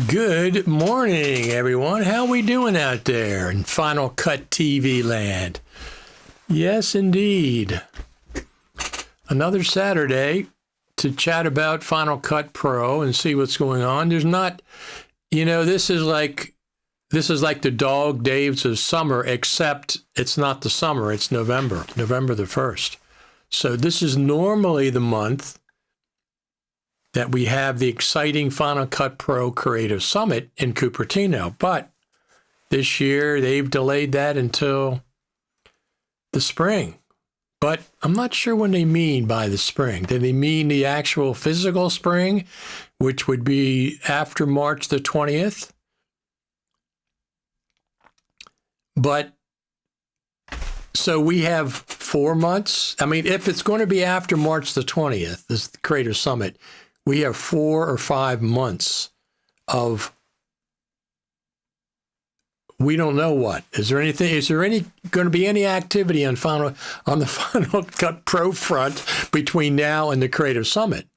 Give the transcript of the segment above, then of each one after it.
Good morning, everyone. How we doing out there in Final Cut TV land? Yes, indeed. Another Saturday to chat about Final Cut Pro and see what's going on. There's not, this is like the dog days of summer, except it's not the summer. It's November the 1st. So this is normally the month that we have the exciting Final Cut Pro Creative Summit in Cupertino. But this year, they've delayed that until the spring. But I'm not sure what they mean by the spring. Do they mean the actual physical spring, which would be after March the 20th? But so we have 4 months. I mean, if it's going to be after March the 20th, this Creative Summit, we have 4 or 5 months of, we don't know what. Is there going to be any activity on the Final Cut Pro front between now and the Creative Summit?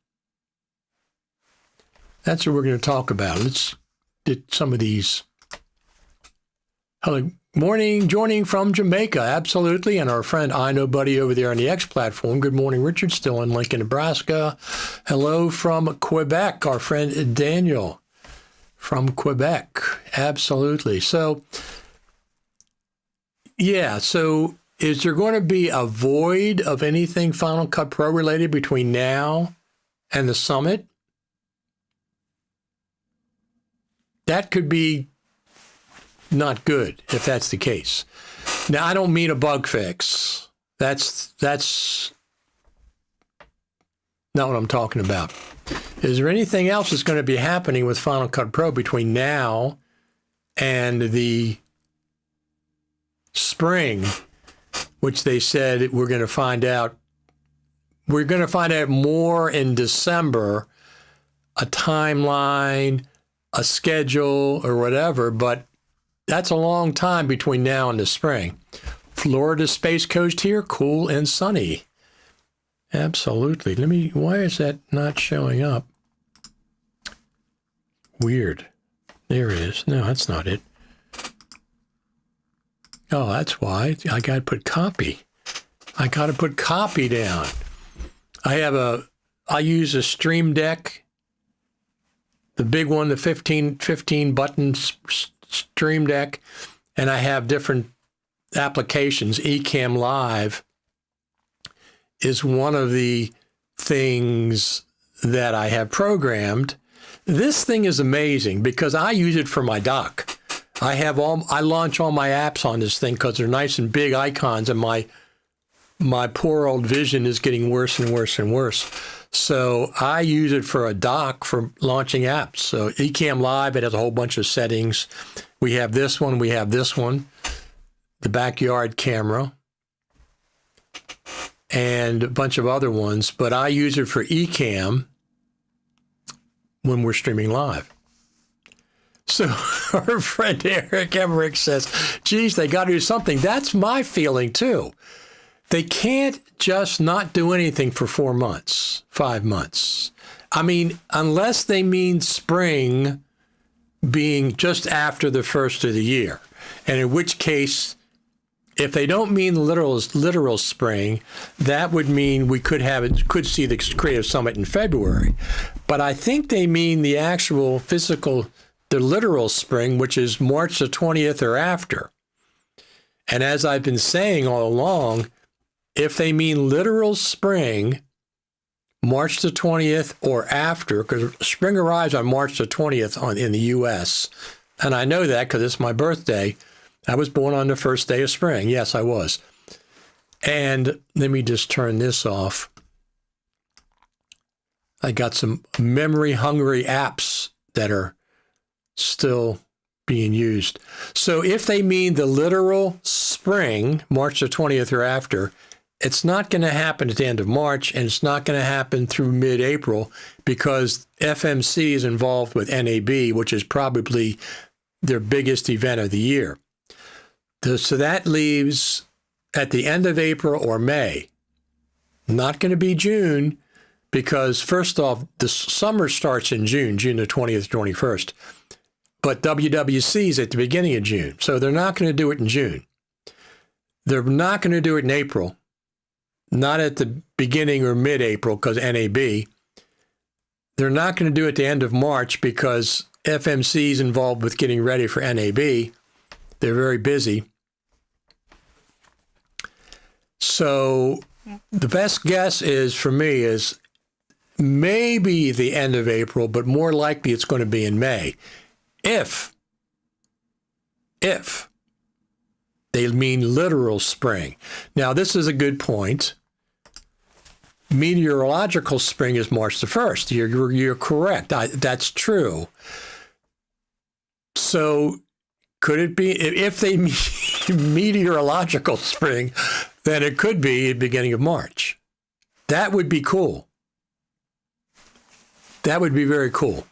That's what we're going to talk about. Let's get some of these. Hello. Morning, joining from Jamaica, absolutely, and our friend I Know Buddy over there on the X platform. Good morning, Richard, still in Lincoln, Nebraska. Hello from Quebec, our friend Daniel from Quebec, absolutely. So, so is there going to be a void of anything Final Cut Pro related between now and the summit? That could be not good if that's the case. Now, I don't mean a bug fix. That's not what I'm talking about. Is there anything else that's going to be happening with Final Cut Pro between now and the spring, which they said we're going to find out? We're going to find out more in December, a timeline, a schedule, or whatever, but that's a long time between now and the spring. Florida Space Coast here, cool and sunny. Absolutely. Why is that not showing up? Weird. There it is. No, that's not it. Oh, that's why. I got to put copy. I got to put copy down. I use a Stream Deck, the big one, the 15 buttons Stream Deck, and I have different applications. Ecamm Live is one of the things that I have programmed. This thing is amazing because I use it for my dock. I launch all my apps on this thing because they're nice and big icons, and my poor old vision is getting worse and worse and worse. So I use it for a dock for launching apps. So Ecamm Live, it has a whole bunch of settings. We have this one, the backyard camera, and a bunch of other ones. But I use it for Ecamm when we're streaming live. So our friend Eric Emmerich says, geez, they got to do something. That's my feeling too. They can't just not do anything for 4 months, 5 months. I mean, unless they mean spring being just after the first of the year. And in which case, if they don't mean literal spring, that would mean we could see the Creative Summit in February. But I think they mean the actual physical, the literal spring, which is March the 20th or after. And as I've been saying all along, if they mean literal spring, March the 20th or after, because spring arrives on March the 20th in the U.S., and I know that because it's my birthday. I was born on the first day of spring. Yes, I was. And let me just turn this off. I got some memory-hungry apps that are still being used. So if they mean the literal spring, March the 20th or after, it's not going to happen at the end of March, and it's not going to happen through mid-April because FMC is involved with NAB, which is probably their biggest event of the year. So that leaves at the end of April or May. Not going to be June, because first off, the summer starts in June the 20th, 21st, but WWC is at the beginning of June. So they're not going to do it in June. They're not going to do it in April, not at the beginning or mid-April because NAB. They're not going to do it at the end of March because FMC is involved with getting ready for NAB. They're very busy. So the best guess is, for me, is maybe the end of April, but more likely it's going to be in May. If they mean literal spring. Now, this is a good point. Meteorological spring is March the 1st. You're correct. That's true. So could it be, if they mean meteorological spring, then it could be the beginning of March. That would be cool. That would be very cool.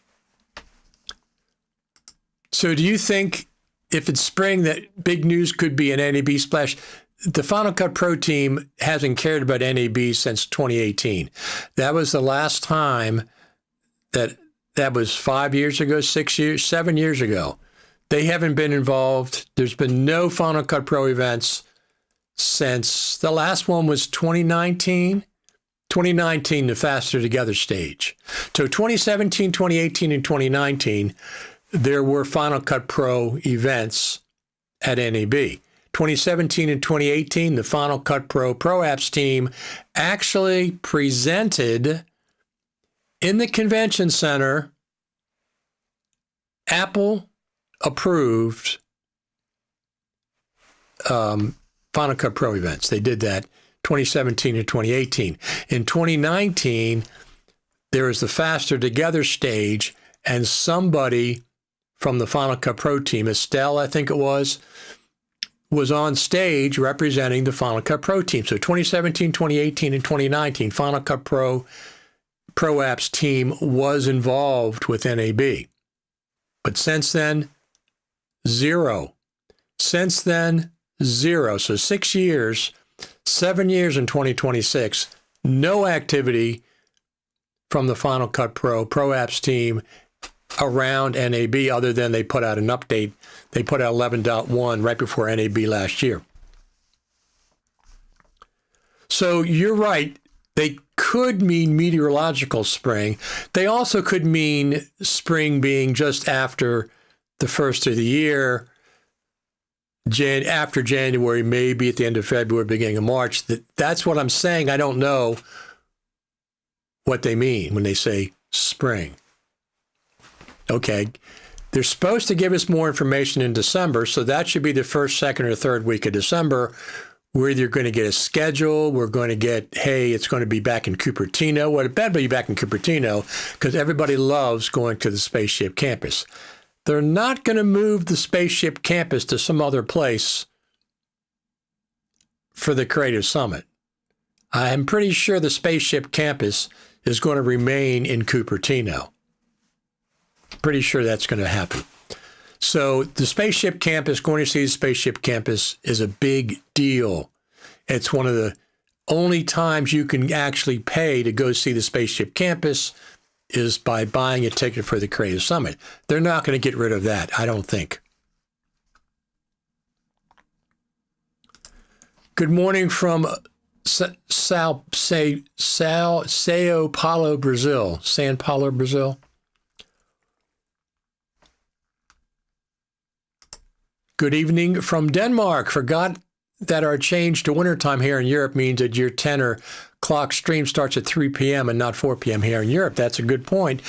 So do you think if it's spring that big news could be an NAB splash? The Final Cut Pro team hasn't cared about NAB since 2018. That was the last time that was 5 years ago, 6 years, 7 years ago. They haven't been involved. There's been no Final Cut Pro events since the last one was 2019. 2019, the Faster Together stage. So 2017, 2018, and 2019, there were Final Cut Pro events at NAB. 2017 and 2018, the Final Cut Pro Apps team actually presented in the convention center Apple-approved Final Cut Pro events. They did that 2017 and 2018. In 2019, there was the Faster Together stage, and somebody from the Final Cut Pro team, Estelle, I think it was on stage representing the Final Cut Pro team. So 2017, 2018, and 2019, Final Cut Pro Apps team was involved with NAB. But since then, zero. Since then, zero. So 6 years, 7 years in 2026, no activity from the Final Cut Pro Apps team around NAB, other than they put out an update. They put out 11.1 right before NAB last year. So you're right. They could mean meteorological spring. They also could mean spring being just after the first of the year, after January, maybe at the end of February, beginning of March. That's what I'm saying. I don't know what they mean when they say spring. Okay, they're supposed to give us more information in December, so that should be the first, second, or third week of December. We're either going to get a schedule, we're going to get, hey, it's going to be back in Cupertino. Well, it better be back in Cupertino because everybody loves going to the Spaceship Campus. They're not going to move the Spaceship Campus to some other place for the Creative Summit. I'm pretty sure the Spaceship Campus is going to remain in Cupertino. Pretty sure that's going to happen. So the Spaceship Campus, going to see the Spaceship Campus is a big deal. It's one of the only times you can actually pay to go see the Spaceship Campus is by buying a ticket for the Creative Summit. They're not going to get rid of that, I don't think. Good morning from Sao Paulo, Brazil. Sao Paulo, Brazil. Good evening from Denmark. Forgot that our change to wintertime here in Europe means that your 10 o'clock stream starts at 3 p.m. and not 4 p.m. here in Europe. That's a good point.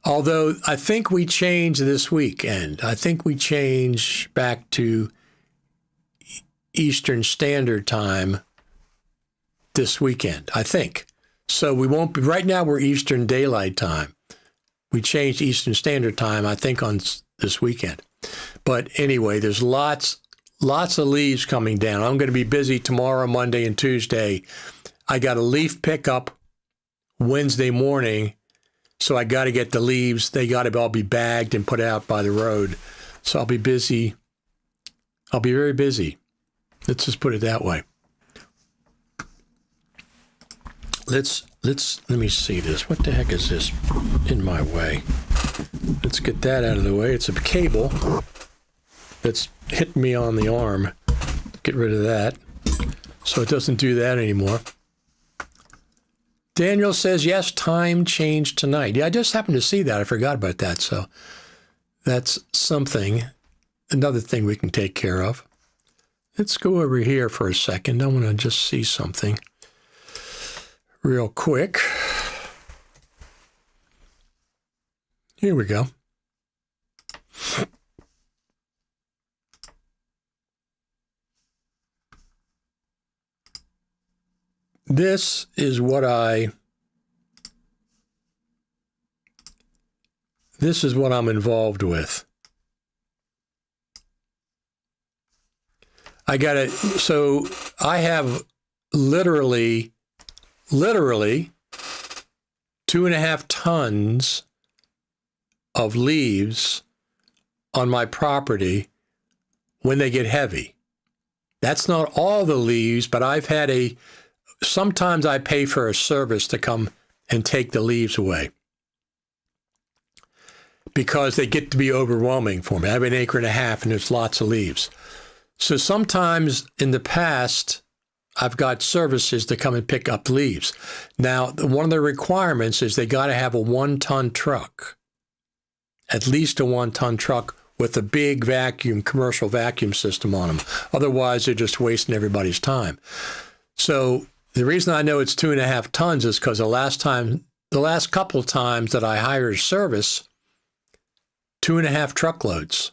Although I think we change this weekend. I think we change back to Eastern Standard Time this weekend, I think. So we won't be, right now we're Eastern Daylight Time. We changed Eastern Standard Time, I think, on this weekend. But anyway, there's lots of leaves coming down. I'm going to be busy tomorrow, Monday, and Tuesday. I got a leaf pickup Wednesday morning, so I got to get the leaves. They got to all be bagged and put out by the road. So I'll be busy. I'll be very busy. Let's just put it that way. Let's let me see this. What the heck is this in my way? Let's get that out of the way. It's a cable that's hitting me on the arm. Get rid of that so it doesn't do that anymore. Daniel says, yes, time changed tonight. Yeah, I just happened to see that. I forgot about that. So that's something, another thing we can take care of. Let's go over here for a second. I want to just see something real quick. Here we go. This is what I'm involved with. So I have literally 2.5 tons of leaves on my property when they get heavy. That's not all the leaves, but sometimes I pay for a service to come and take the leaves away because they get to be overwhelming for me. I have 1.5 acres and there's lots of leaves. So sometimes in the past, I've got services to come and pick up leaves. Now, one of the requirements is they got to have a 1-ton truck, at least a 1-ton truck with a big commercial vacuum system on them. Otherwise, they're just wasting everybody's time. So the reason I know it's 2.5 tons is because the last couple of times that I hired a service, 2.5 truckloads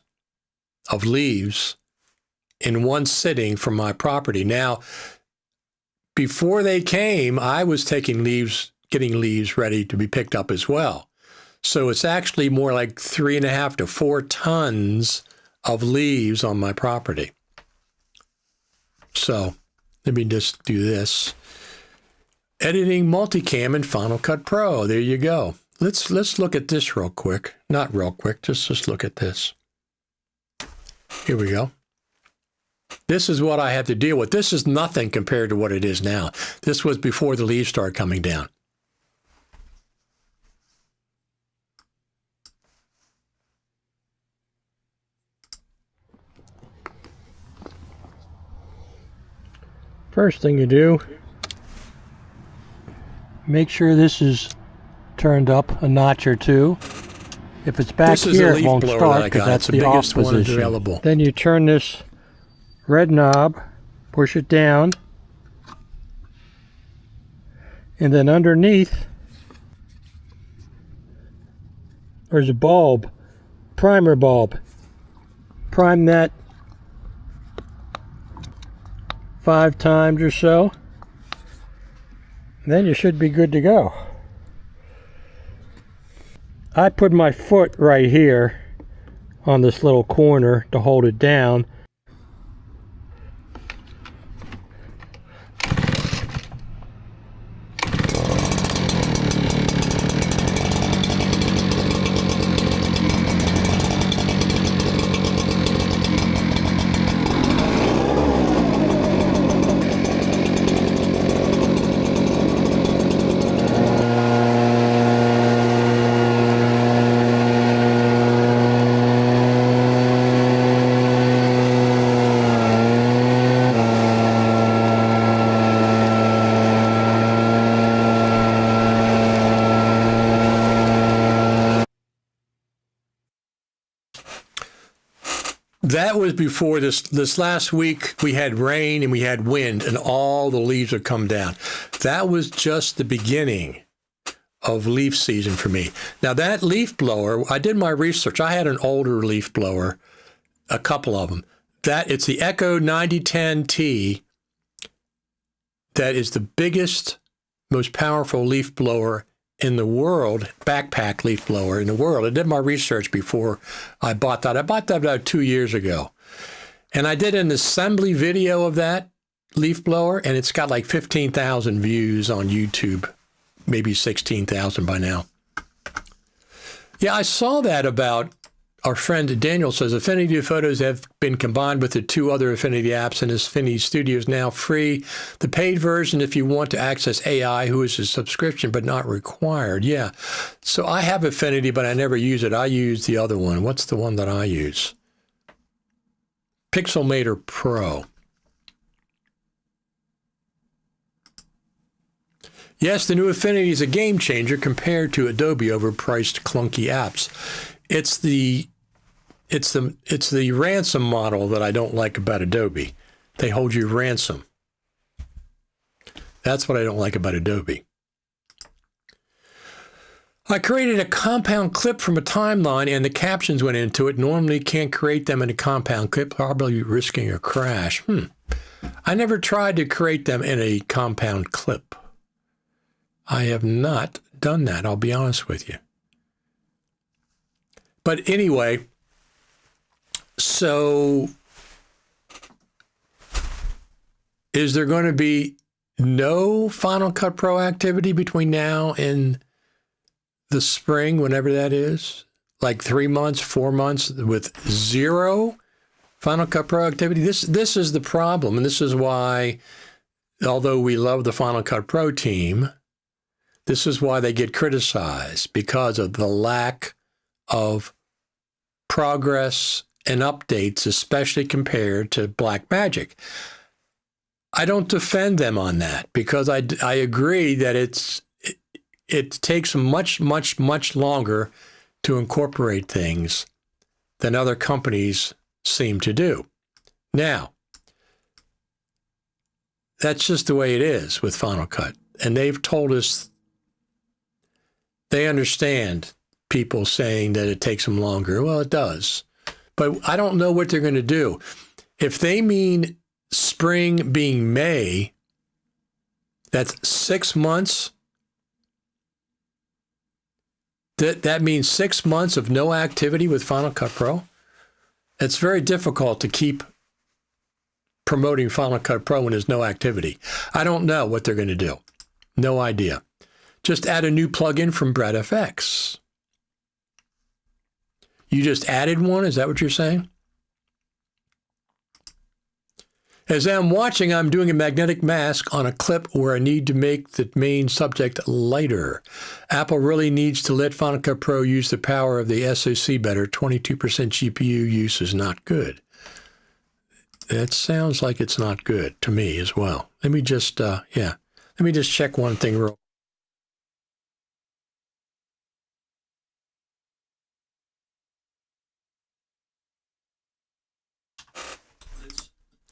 of leaves in one sitting from my property. Now, before they came, I was getting leaves ready to be picked up as well. So it's actually more like 3.5 to 4 tons of leaves on my property. So let me just do this. Editing multicam in Final Cut Pro. There you go. Let's look at this real quick. Not real quick, just look at this. Here we go. This is what I had to deal with. This is nothing compared to what it is now. This was before the leaves started coming down. First thing you do, make sure this is turned up a notch or two. If it's back here, it won't start because that's the off position. Then you turn this red knob, push it down, and then underneath there's a bulb, primer bulb. Prime that 5 times or so, and then you should be good to go. I put my foot right here on this little corner to hold it down. That was before this last week. We had rain and we had wind and all the leaves would come down. That was just the beginning of leaf season for me. Now that leaf blower, I did my research. I had an older leaf blower, a couple of them. It's the Echo 9010T. That is the biggest, most powerful leaf blower in the world, backpack leaf blower in the world. I did my research before I bought that. I bought that about 2 years ago. And I did an assembly video of that leaf blower, and it's got like 15,000 views on YouTube, maybe 16,000 by now. Yeah, I saw that about Our friend Daniel says Affinity Photos have been combined with the 2 other Affinity apps, and Affinity Studio is now free. The paid version, if you want to access AI, who is a subscription but not required. Yeah. So I have Affinity, but I never use it. I use the other one. What's the one that I use? Pixelmator Pro. Yes, the new Affinity is a game changer compared to Adobe overpriced clunky apps. It's the ransom model that I don't like about Adobe. They hold you ransom. That's what I don't like about Adobe. I created a compound clip from a timeline and the captions went into it. Normally can't create them in a compound clip, probably risking a crash. I never tried to create them in a compound clip. I have not done that, I'll be honest with you. But anyway, so is there going to be no Final Cut Pro activity between now and the spring, whenever that is? Like 3 months, 4 months with zero Final Cut Pro activity? This is the problem. And this is why, although we love the Final Cut Pro team, this is why they get criticized, because of the lack of progress and updates, especially compared to Blackmagic. I don't defend them on that, because I agree that it takes much, much, much longer to incorporate things than other companies seem to do. Now, that's just the way it is with Final Cut. And they've told us they understand people saying that it takes them longer. Well, it does. But I don't know what they're going to do. If they mean spring being May, that's 6 months. That means 6 months of no activity with Final Cut Pro. It's very difficult to keep promoting Final Cut Pro when there's no activity. I don't know what they're going to do. No idea. Just add a new plugin from BreadFX. You just added one? Is that what you're saying? As I'm watching, I'm doing a magnetic mask on a clip where I need to make the main subject lighter. Apple really needs to let Final Cut Pro use the power of the SoC better. 22% GPU use is not good. That sounds like it's not good to me as well. Let me just, Let me just check one thing real.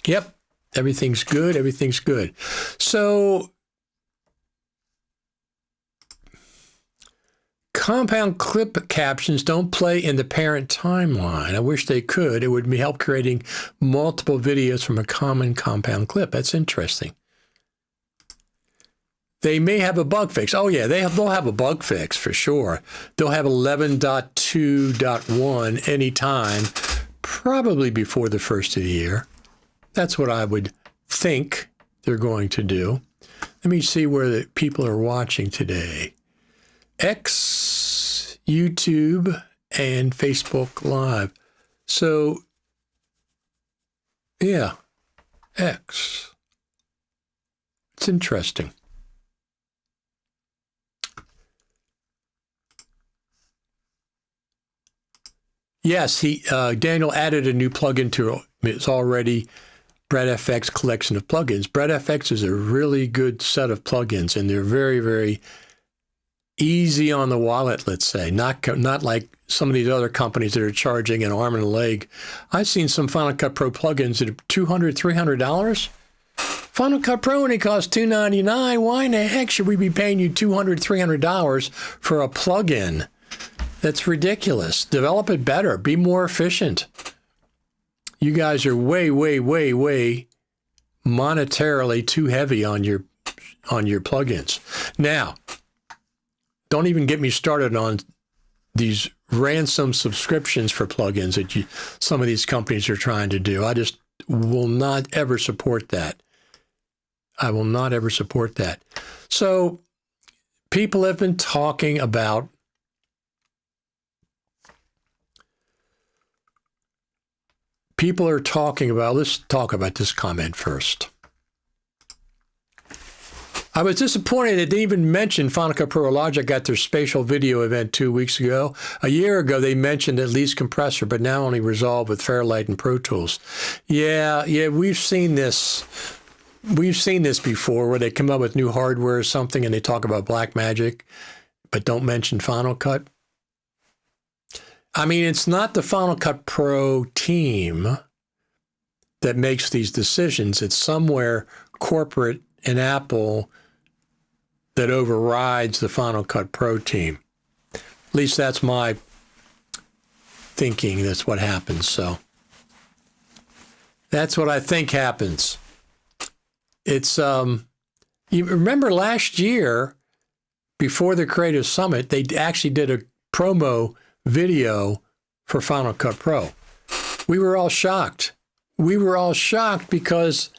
Yep. Everything's good. Everything's good. So compound clip captions don't play in the parent timeline. I wish they could. It would help creating multiple videos from a common compound clip. That's interesting. They may have a bug fix. Oh, yeah, they'll have a bug fix for sure. They'll have 11.2.1 anytime, probably before the first of the year. That's what I would think they're going to do. Let me see where the people are watching today. X, YouTube, and Facebook Live. So, yeah, X. It's interesting. Yes, Daniel added a new plugin to it's already BreadFX collection of plugins. BreadFX is a really good set of plugins, and they're very, very easy on the wallet, let's say. Not like some of these other companies that are charging an arm and a leg. I've seen some Final Cut Pro plugins that are $200, $300. Final Cut Pro only costs $299. Why in the heck should we be paying you $200, $300 for a plugin? That's ridiculous. Develop it better. Be more efficient. You guys are way, way, way, way monetarily too heavy on your plugins. Now, don't even get me started on these ransom subscriptions for plugins that some of these companies are trying to do. I just will not ever support that. I will not ever support that. So people have been talking about people are talking about, let's talk about this comment first. I was disappointed it didn't even mention Final Cut Pro or Logic at their spatial video event 2 weeks ago. A year ago, they mentioned at least Compressor, but now only Resolve with Fairlight and Pro Tools. Yeah, we've seen this. We've seen this before where they come up with new hardware or something and they talk about Blackmagic, but don't mention Final Cut. I mean, it's not the Final Cut Pro team that makes these decisions. It's somewhere corporate in Apple that overrides the Final Cut Pro team. At least that's my thinking. That's what happens. So that's what I think happens. It's you remember last year before the Creative Summit, they actually did a promo video for Final Cut Pro. We were all shocked. We were all shocked because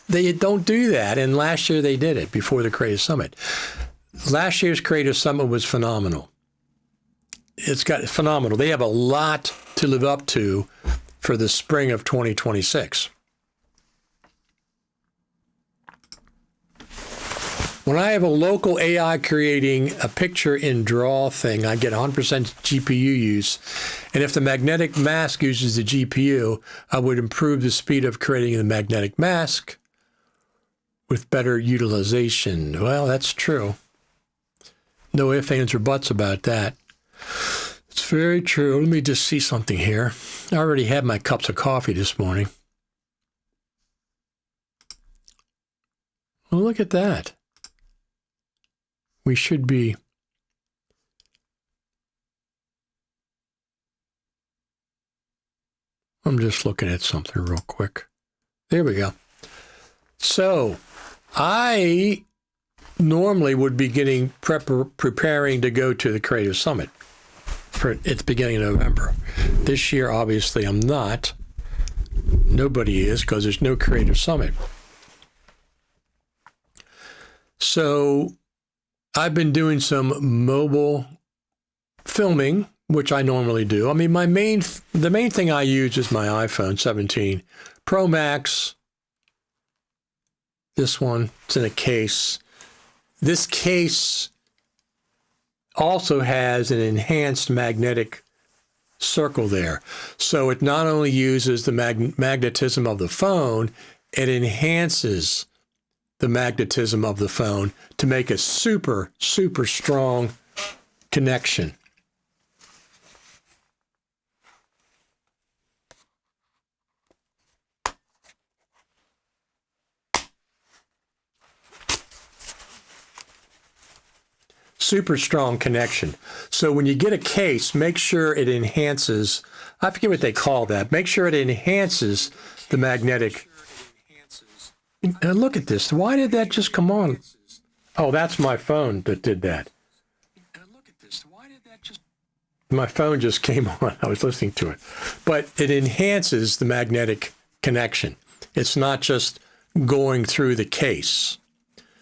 they don't do that. And last year they did it before the Creative Summit. Last year's Creative Summit was phenomenal. It's got phenomenal. They have a lot to live up to for the spring of 2026. When I have a local AI creating a picture in draw thing, I get 100% GPU use. And if the magnetic mask uses the GPU, I would improve the speed of creating the magnetic mask with better utilization. Well, that's true. No ifs, ands, or buts about that. It's very true. Let me just see something here. I already had my cups of coffee this morning. Well, look at that. We should be... I'm just looking at something real quick. There we go. So, I normally would be getting preparing to go to the Creative Summit for its beginning of November. This year, obviously, I'm not. Nobody is because there's no Creative Summit. So, I've been doing some mobile filming, which I normally do. I mean, the main thing I use is my iPhone 17 Pro Max. This one, it's in a case. This case also has an enhanced magnetic circle there. So it not only uses the magnetism of the phone, it enhances the magnetism of the phone to make a super, super strong connection. Super strong connection. So when you get a case, make sure it enhances, I forget what they call that, make sure it enhances the magnetic. And look at this. Why did that just come on? Oh, that's my phone that did that. My phone just came on. I was listening to it. But it enhances the magnetic connection. It's not just going through the case.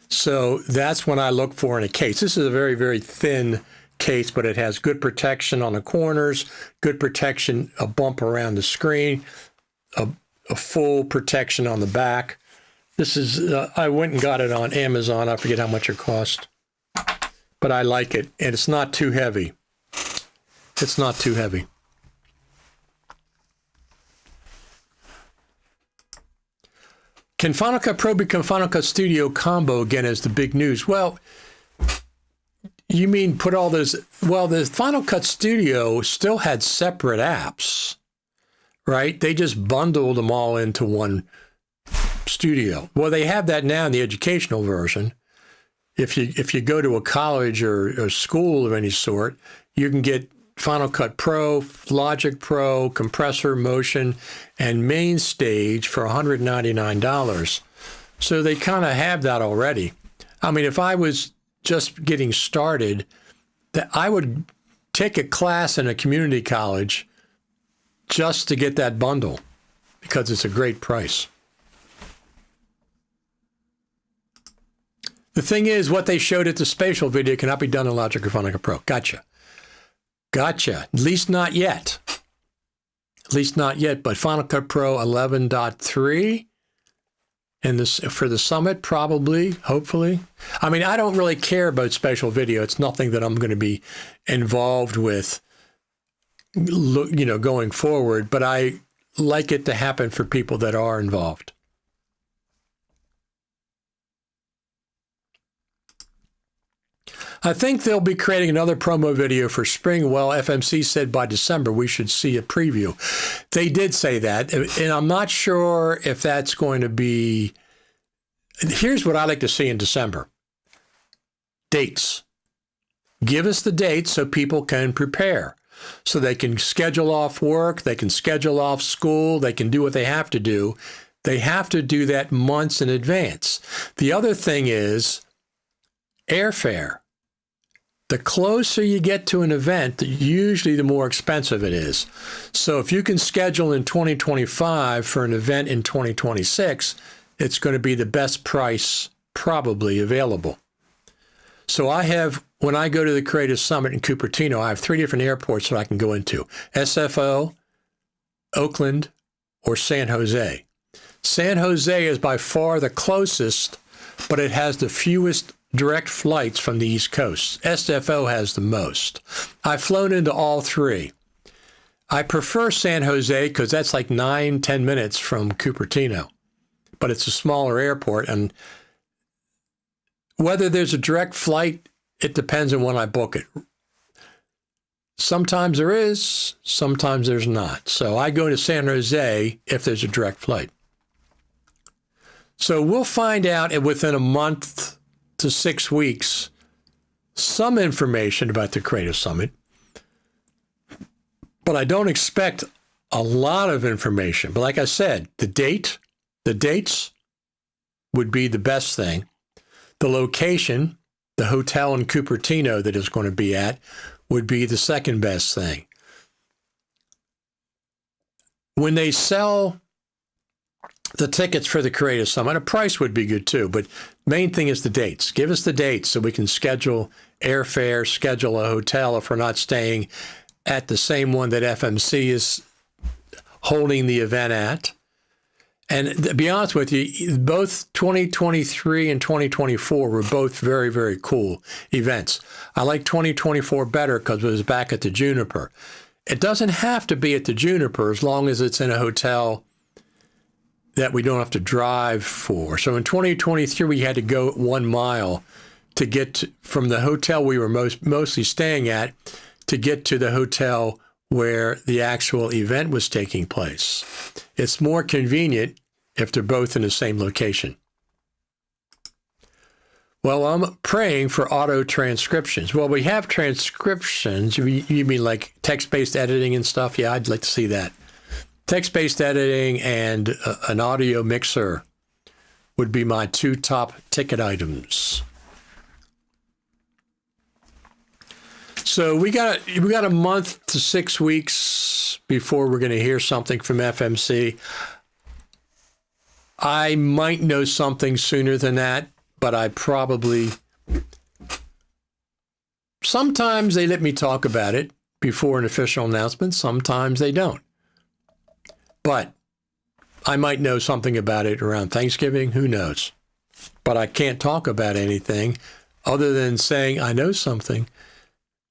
So that's what I look for in a case. This is a very, very thin case, but it has good protection on the corners, good protection, a bump around the screen, a full protection on the back. This is, I went and got it on Amazon. I forget how much it cost, but I like it. And it's not too heavy. It's not too heavy. Can Final Cut Pro become Final Cut Studio combo again as the big news? Well, you mean put all those, well, the Final Cut Studio still had separate apps, right? They just bundled them all into one studio. Well, they have that now in the educational version. If you go to a college or a school of any sort, you can get Final Cut Pro, Logic Pro, Compressor, Motion, and Main Stage for $199. So they kind of have that already. I mean, if I was just getting started, that I would take a class in a community college just to get that bundle because it's a great price. The thing is, what they showed at the spatial video cannot be done in Logic or Final Cut Pro. Gotcha. At least not yet. at least not yet, but Final Cut Pro 11.3. And this for the Summit, probably, hopefully. I mean, I don't really care about spatial video. It's nothing that I'm going to be involved with, going forward. But I like it to happen for people that are involved. I think they'll be creating another promo video for spring. Well, FMC said by December we should see a preview. They did say that, and I'm not sure if that's going to be. Here's what I like to see in December. Dates. Give us the dates so people can prepare, so they can schedule off work, they can schedule off school, they can do what they have to do. They have to do that months in advance. The other thing is airfare. The closer you get to an event, usually the more expensive it is. So if you can schedule in 2025 for an event in 2026, it's going to be the best price probably available. So when I go to the Creative Summit in Cupertino, I have 3 different airports that I can go into: SFO, Oakland, or San Jose. San Jose is by far the closest, but it has the fewest direct flights from the East Coast. SFO has the most. I've flown into all 3. I prefer San Jose because that's like 9-10 minutes from Cupertino, but it's a smaller airport. And whether there's a direct flight, it depends on when I book it. Sometimes there is, sometimes there's not. So I go to San Jose if there's a direct flight. So we'll find out within a month to 6 weeks some information about the Creative Summit, but I don't expect a lot of information. But like I said, the dates would be the best thing. The location, the hotel in Cupertino that it's going to be at, would be the second best thing. When they sell the tickets for the Creative Summit, a price would be good too, but main thing is the dates. Give us the dates so we can schedule airfare, schedule a hotel if we're not staying at the same one that FMC is holding the event at. And to be honest with you, both 2023 and 2024 were both very, very cool events. I like 2024 better because it was back at the Juniper. It doesn't have to be at the Juniper as long as it's in a hotel that we don't have to drive for. So in 2023, we had to go 1 mile to get from the hotel we were mostly staying at to get to the hotel where the actual event was taking place. It's more convenient if they're both in the same location. Well, I'm praying for auto transcriptions. Well, we have transcriptions. You mean like text-based editing and stuff? Yeah, I'd like to see that. Text-based editing and an audio mixer would be my 2 top ticket items. So we got a month to 6 weeks before we're going to hear something from FMC. I might know something sooner than that, but I probably... Sometimes they let me talk about it before an official announcement. Sometimes they don't. But I might know something about it around Thanksgiving. Who knows? But I can't talk about anything other than saying I know something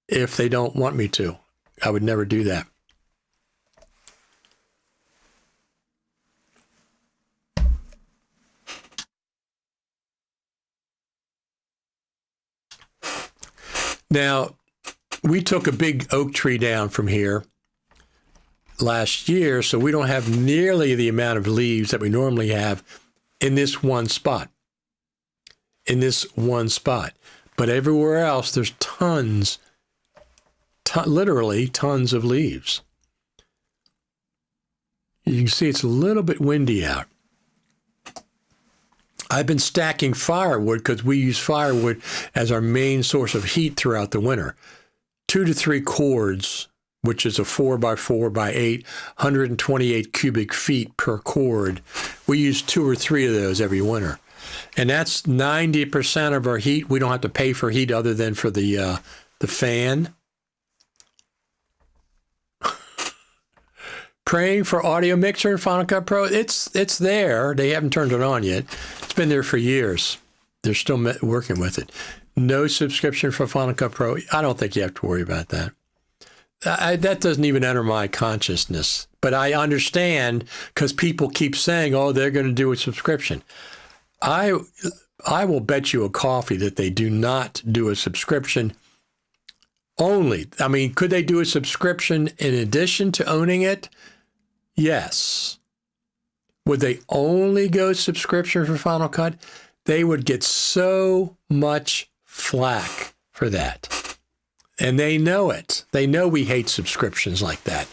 if they don't want me to. I would never do that. Now, we took a big oak tree down from here last year, so we don't have nearly the amount of leaves that we normally have in this one spot. But everywhere else, there's literally tons of leaves. You can see it's a little bit windy out. I've been stacking firewood because we use firewood as our main source of heat throughout the winter. 2 to 3 cords, which is a 4x4 by 8, 128 cubic feet per cord. We use 2 or 3 of those every winter. And that's 90% of our heat. We don't have to pay for heat other than for the fan. praying for Audio Mixer in Final Cut Pro. It's there. They haven't turned it on yet. It's been there for years. They're still working with it. No subscription for Final Cut Pro. I don't think you have to worry about that. That doesn't even enter my consciousness. But I understand because people keep saying, oh, they're going to do a subscription. I will bet you a coffee that they do not do a subscription only. I mean, could they do a subscription in addition to owning it? Yes. Would they only go subscription for Final Cut? They would get so much flack for that. And they know it. They know we hate subscriptions like that.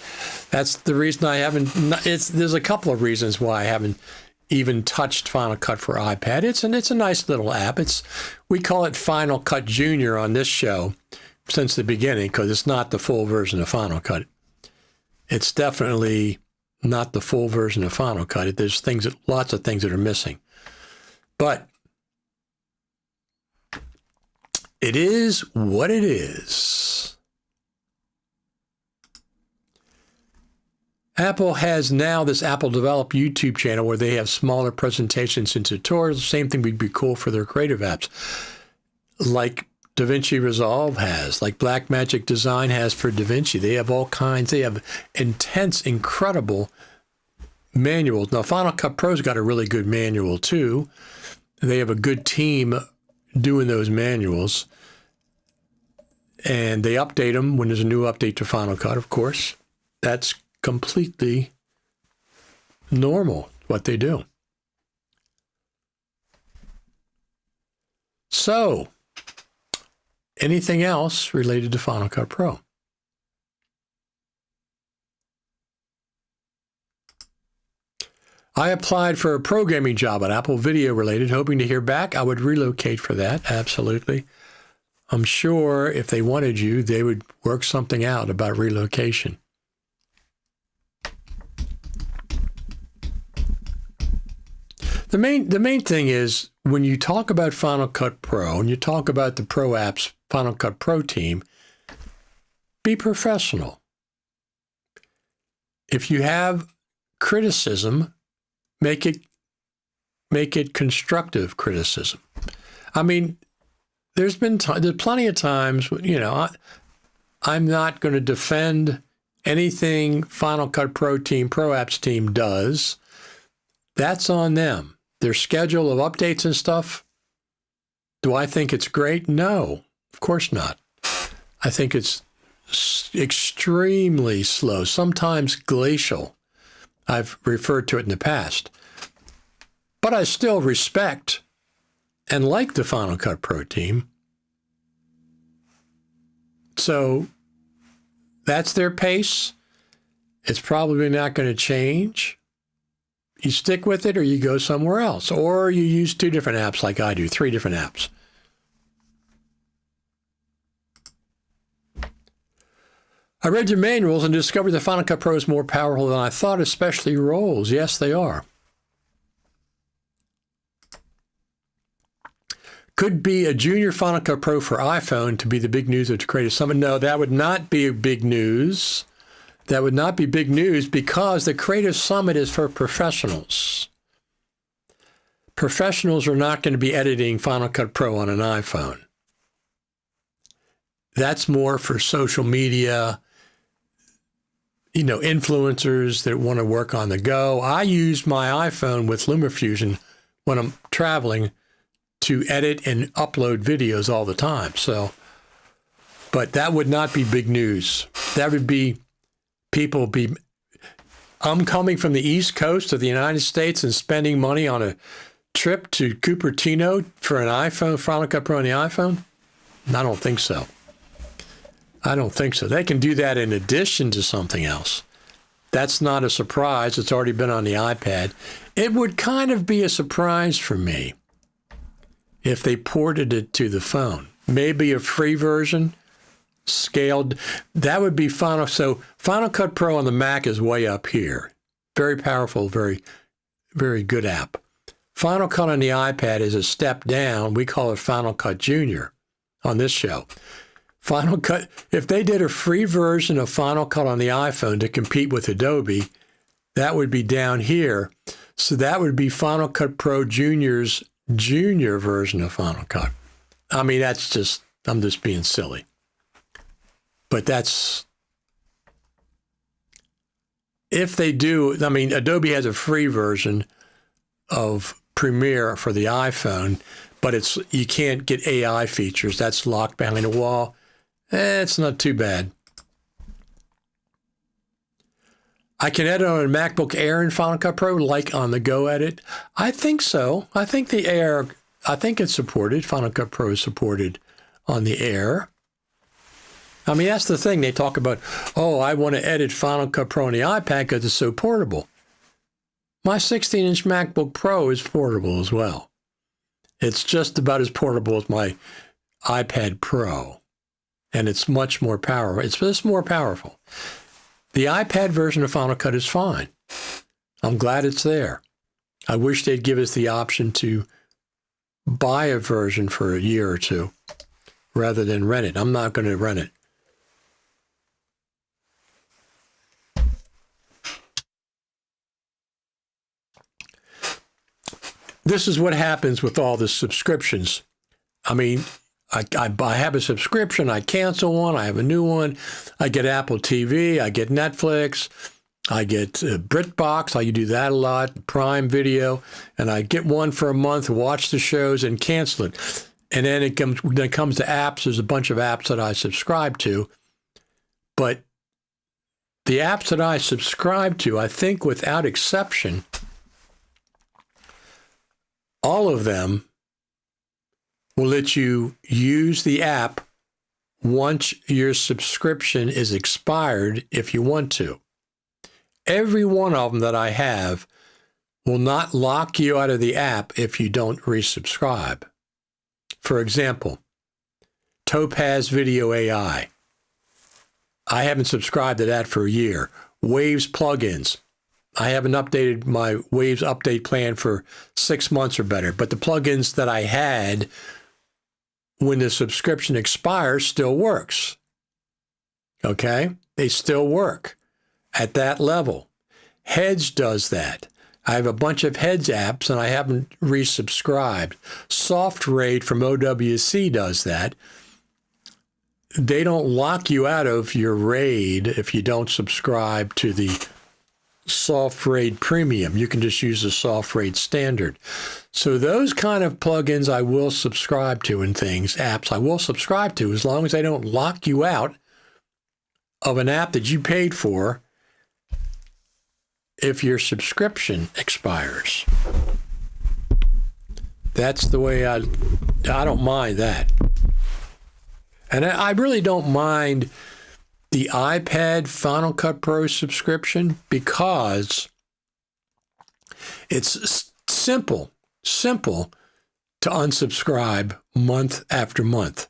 That's the reason I haven't, there's a couple of reasons why I haven't even touched Final Cut for iPad. It's a nice little app. We call it Final Cut Junior on this show since the beginning because it's not the full version of Final Cut. It's definitely not the full version of Final Cut. There's lots of things that are missing. But it is what it is. Apple has now this Apple Develop YouTube channel where they have smaller presentations and tutorials. Same thing would be cool for their creative apps, like DaVinci Resolve has, like Blackmagic Design has for DaVinci. They have all kinds. They have intense, incredible manuals. Now, Final Cut Pro's got a really good manual, too. They have a good team doing those manuals. And they update them when there's a new update to Final Cut, of course. That's completely normal, what they do. So, anything else related to Final Cut Pro? I applied for a programming job at Apple Video related, hoping to hear back. I would relocate for that, absolutely. I'm sure if they wanted you, they would work something out about relocation. The main thing is when you talk about Final Cut Pro and you talk about the Pro Apps Final Cut Pro team, be professional. If you have criticism, make it constructive criticism. I mean, there's plenty of times, I'm not going to defend anything Final Cut Pro team, Pro Apps team does. That's on them. Their schedule of updates and stuff, do I think it's great? No, of course not. I think it's extremely slow, sometimes glacial. I've referred to it in the past. But I still respect and like the Final Cut Pro team. So that's their pace. It's probably not going to change. You stick with it or you go somewhere else. Or you use 2 different apps like I do, 3 different apps. I read your manuals and discovered the Final Cut Pro is more powerful than I thought, especially roles. Yes, they are. Could be a junior Final Cut Pro for iPhone to be the big news at the Creative Summit. No, that would not be big news. That would not be big news because the Creative Summit is for professionals. Professionals are not going to be editing Final Cut Pro on an iPhone. That's more for social media, influencers that want to work on the go. I use my iPhone with LumaFusion when I'm traveling to edit and upload videos all the time. But that would not be big news. That would be I'm coming from the East Coast of the United States and spending money on a trip to Cupertino for an iPhone, Final Cut Pro on the iPhone? I don't think so. They can do that in addition to something else. That's not a surprise. It's already been on the iPad. It would kind of be a surprise for me if they ported it to the phone. Maybe a free version, scaled. That would be Final. So Final Cut Pro on the Mac is way up here. Very powerful, very, very good app. Final Cut on the iPad is a step down. We call it Final Cut Junior on this show. Final Cut, if they did a free version of Final Cut on the iPhone to compete with Adobe, That would be down here. So that would be Final Cut Pro Junior's junior version of Final Cut. I mean, I'm just being silly. But that's, if they do, I mean, Adobe has a free version of Premiere for the iPhone, but you can't get AI features. That's locked behind a wall. It's not too bad. I can edit on a MacBook Air in Final Cut Pro, like on the Go Edit. I think so. I think the Air, I think it's supported. Final Cut Pro is supported on the Air. I mean, that's the thing. They talk about, oh, I want to edit Final Cut Pro on the iPad because it's so portable. My 16-inch MacBook Pro is portable as well. It's just about as portable as my iPad Pro. And it's much more powerful. It's just more powerful. The iPad version of Final Cut is fine. I'm glad it's there. I wish they'd give us the option to buy a version for a year or two rather than rent it. I'm not going to rent it. This is what happens with all the subscriptions. I mean, I have a subscription, I cancel one, I have a new one, I get Apple TV, I get Netflix, I get BritBox, I do that a lot, Prime Video, and I get one for a month, watch the shows, and cancel it. And then when it comes to apps, there's a bunch of apps that I subscribe to. But the apps that I subscribe to, I think without exception, all of them will let you use the app once your subscription is expired if you want to. Every one of them that I have will not lock you out of the app if you don't resubscribe. For example, Topaz Video AI. I haven't subscribed to that for a year. Waves plugins. I haven't updated my Waves update plan for 6 months or better, but the plugins that I had when the subscription expires still works. Okay? They still work at that level. Heads does that. I have a bunch of Heads apps and I haven't resubscribed. SoftRaid from OWC does that. They don't lock you out of your RAID if you don't subscribe to the SoftRaid Premium. You can just use the SoftRaid Standard. So those kind of plugins I will subscribe to and things, apps I will subscribe to, as long as they don't lock you out of an app that you paid for if your subscription expires. That's the way I don't mind that. And I really don't mind the iPad Final Cut Pro subscription because it's simple to unsubscribe month after month.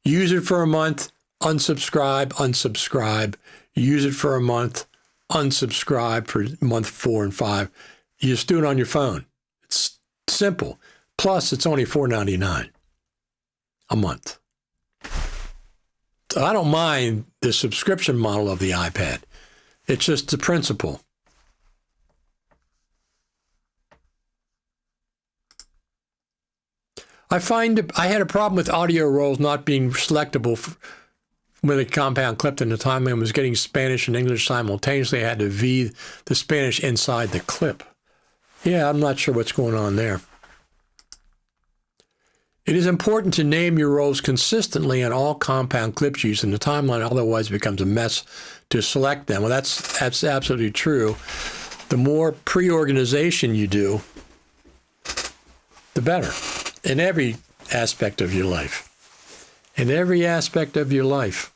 Use it for a month, unsubscribe. Use it for a month, unsubscribe for month 4 and 5. You just do it on your phone. It's simple. Plus, it's only $4.99 a month. So I don't mind the subscription model of the iPad. It's just the principle. I find I had a problem with audio rolls not being selectable with a compound clip in the time I was getting Spanish and English simultaneously. I had to V the Spanish inside the clip. Yeah, I'm not sure what's going on there. It is important to name your roles consistently on all compound clips used in the timeline, otherwise it becomes a mess to select them. Well, that's absolutely true. The more pre-organization you do, the better in every aspect of your life. In every aspect of your life.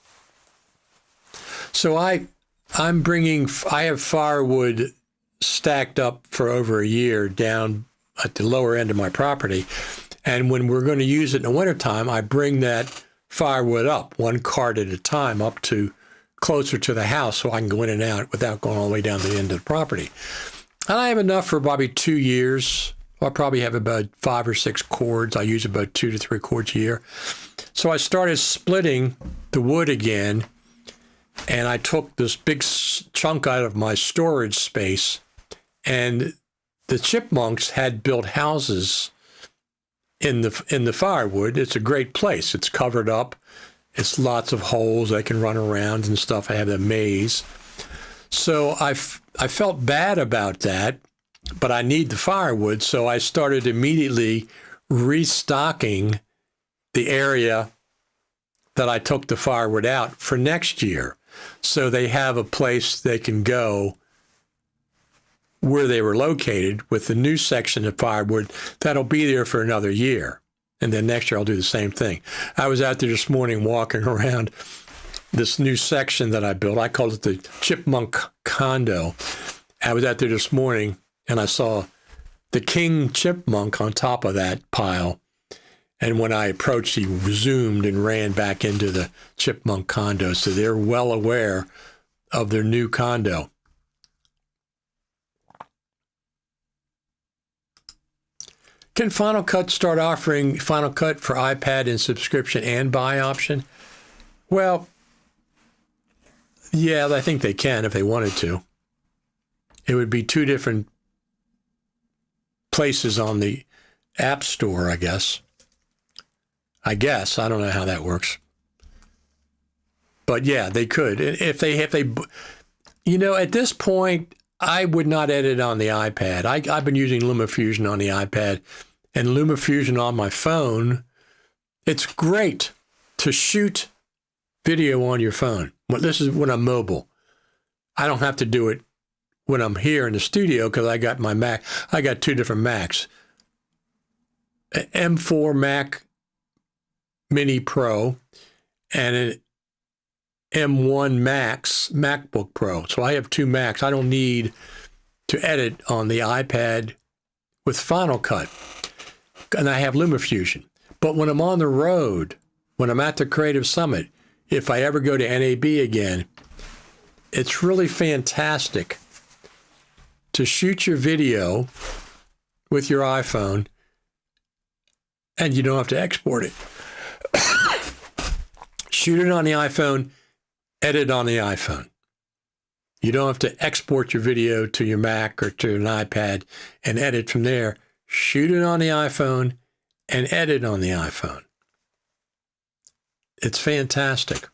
So I have firewood stacked up for over a year down at the lower end of my property. And when we're going to use it in the wintertime, I bring that firewood up, one cart at a time, up to closer to the house so I can go in and out without going all the way down to the end of the property. And I have enough for probably 2 years. I probably have about 5 or 6 cords. I use about 2 to 3 cords a year. So I started splitting the wood again, and I took this big chunk out of my storage space And the chipmunks had built houses in the firewood. It's a great place. It's covered up. It's lots of holes. They can run around and stuff. I have a maze. So I felt bad about that, but I need the firewood. So I started immediately restocking the area that I took the firewood out for next year. So they have a place they can go where they were located with the new section of firewood that'll be there for another year. And then next year I'll do the same thing. I was out there this morning walking around this new section that I built. I called it the Chipmunk Condo. I was out there this morning and I saw the king chipmunk on top of that pile. And when I approached, he zoomed and ran back into the chipmunk condo. So they're well aware of their new condo. Can Final Cut start offering Final Cut for iPad in subscription and buy option? Well, yeah, I think they can if they wanted to. It would be two different places on the App Store, I guess. I don't know how that works. But yeah, they could. If they, at this point, I would not edit on the iPad. I've been using LumaFusion on the iPad and LumaFusion on my phone. It's great to shoot video on your phone. This is when I'm mobile. I don't have to do it when I'm here in the studio because I got my Mac. I got two different Macs. An M4 Mac Mini Pro and an M1 Max MacBook Pro. So I have two Macs. I don't need to edit on the iPad with Final Cut. And I have LumaFusion. But when I'm on the road, when I'm at the Creative Summit, if I ever go to NAB again, it's really fantastic to shoot your video with your iPhone and you don't have to export it. Shoot it on the iPhone, edit on the iPhone. You don't have to export your video to your Mac or to an iPad and edit from there. Shoot it on the iPhone and edit on the iPhone. It's fantastic.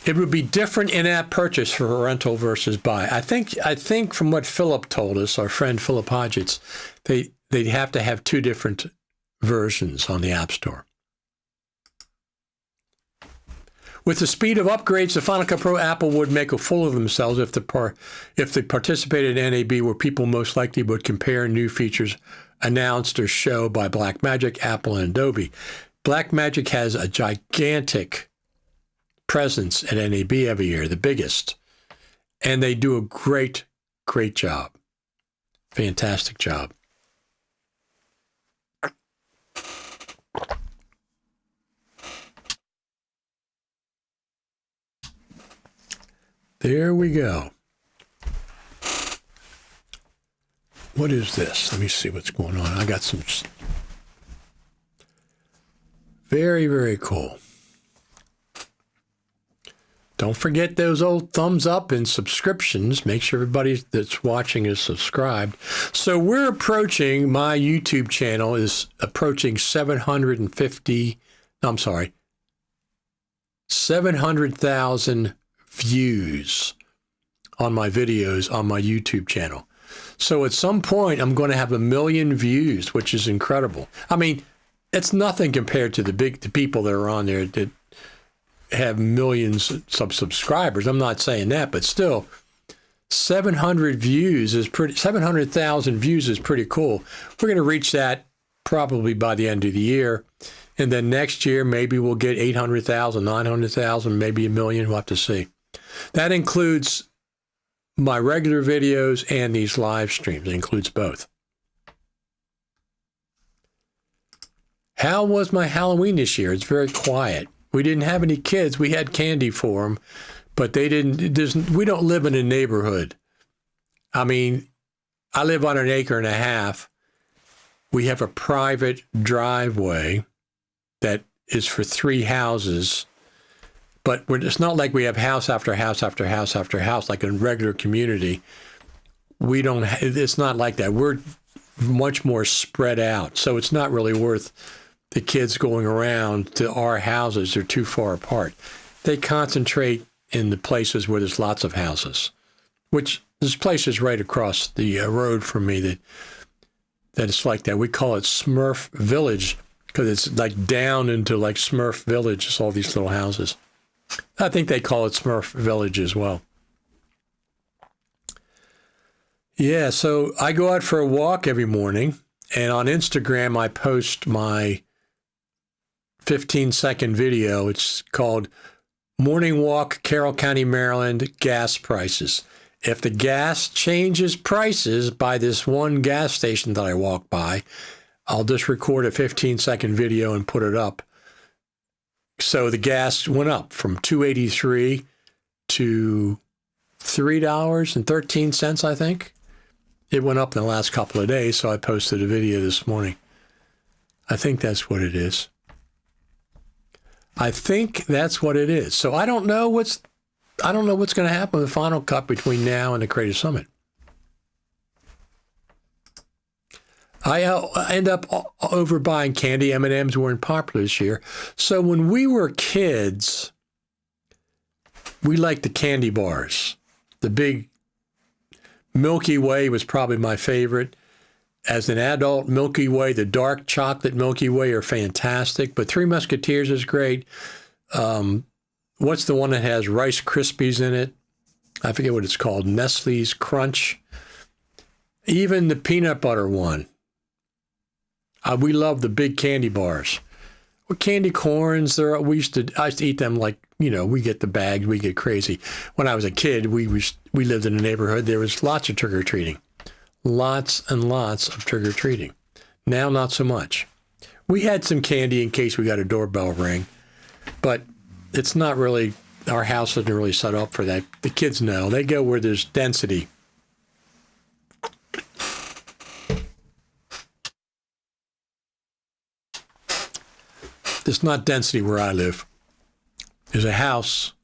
It would be different in-app purchase for rental versus buy. I think from what Philip told us, our friend Philip Hodgetts, they'd have to have two different versions on the App Store. With the speed of upgrades, the Final Cut Pro, Apple would make a fool of themselves if they participated in NAB, where people most likely would compare new features announced or shown by Blackmagic, Apple, and Adobe. Blackmagic has a gigantic presence at NAB every year, the biggest, and they do a great job. Fantastic job. There we go. What is this? Let me see what's going on. I got some very, very cool. Don't forget those old thumbs up and subscriptions. Make sure everybody that's watching is subscribed. So my YouTube channel is approaching 700,000 views on my videos on my YouTube channel. So at some point, I'm going to have 1 million views, which is incredible. I mean, it's nothing compared to the people that are on there that have millions of subscribers. I'm not saying that, but still, 700,000 views is pretty cool. We're going to reach that probably by the end of the year. And then next year, maybe we'll get 800,000, 900,000, maybe 1 million. We'll have to see. That includes my regular videos and these live streams. It includes both. How was my Halloween this year? It's very quiet. We didn't have any kids. We had candy for them, but we don't live in a neighborhood. I mean, I live on 1.5 acres. We have a private driveway that is for 3 houses, But it's not like we have house after house after house after house like a regular community. We don't. It's not like that. We're much more spread out, so it's not really worth the kids going around to our houses. They're too far apart. They concentrate in the places where there's lots of houses, which there's places right across the road from me that it's like that. We call it Smurf Village because it's like down into like Smurf Village. It's all these little houses. I think they call it Smurf Village as well. Yeah, so I go out for a walk every morning, and on Instagram I post my 15-second video. It's called Morning Walk, Carroll County, Maryland, Gas Prices. If the gas changes prices by this one gas station that I walk by, I'll just record a 15-second video and put it up. So the gas went up from $2.83 to $3.13, I think. It went up in the last couple of days, so I posted a video this morning. I think that's what it is. I think that's what it is. So I don't know what's going to happen with the final cut between now and the Creative Summit. I end up overbuying candy. M&Ms weren't popular this year. So when we were kids, we liked the candy bars. The big Milky Way was probably my favorite. As an adult, Milky Way, the dark chocolate Milky Way are fantastic, but Three Musketeers is great. What's the one that has Rice Krispies in it? I forget what it's called. Nestle's Crunch. Even the peanut butter one. We love the big candy bars. Well, candy corns, I used to eat them like, we get the bags, we get crazy. When I was a kid, we lived in a neighborhood, there was lots of trick-or-treating. Lots and lots of trick-or-treating. Now, not so much. We had some candy in case we got a doorbell ring, but it's not really, our house isn't really set up for that. The kids know. They go where there's density. There's not density where I live. There's a house,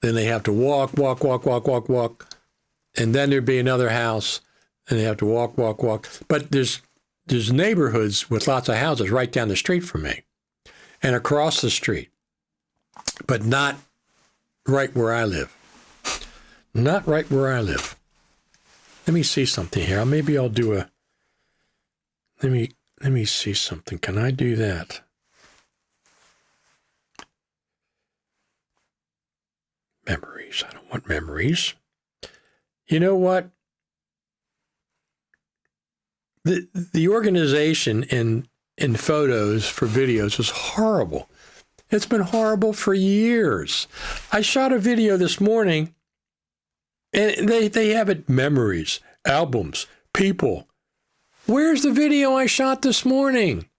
then they have to walk, and then there'd be another house, and they have to walk. But there's neighborhoods with lots of houses right down the street from me and across the street, but not right where I live. Not right where I live. Let me see something here. Maybe I'll do a, let me see something. Can I do that? Memories. I don't want memories. You know what? The organization in photos for videos is horrible. It's been horrible for years. I shot a video this morning, and they have it memories, albums, people. Where's the video I shot this morning?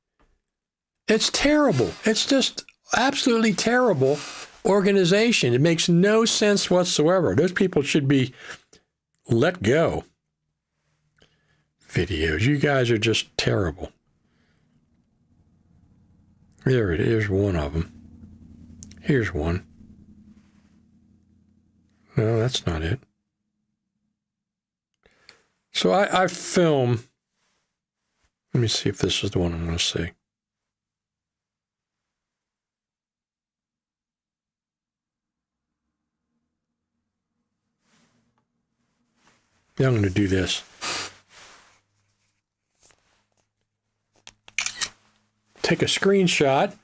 It's terrible. It's just absolutely terrible organization. It makes no sense whatsoever. Those people should be let go. Videos. You guys are just terrible. There it is, one of them. Here's one. No, that's not it. So I film. Let me see if this is the one I'm going to see. Yeah, I'm going to do this. Take a screenshot,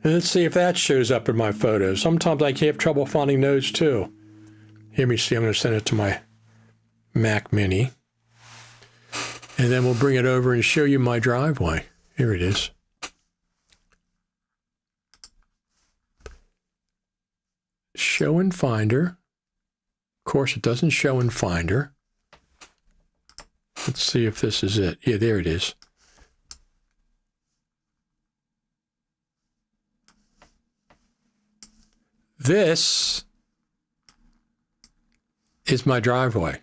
and let's see if that shows up in my photos. Sometimes I have trouble finding those too. Let me see, I'm going to send it to my Mac Mini. And then we'll bring it over and show you my driveway. Here it is. Show in Finder. Of course, it doesn't show in Finder. Let's see if this is it. Yeah, there it is. This is my driveway.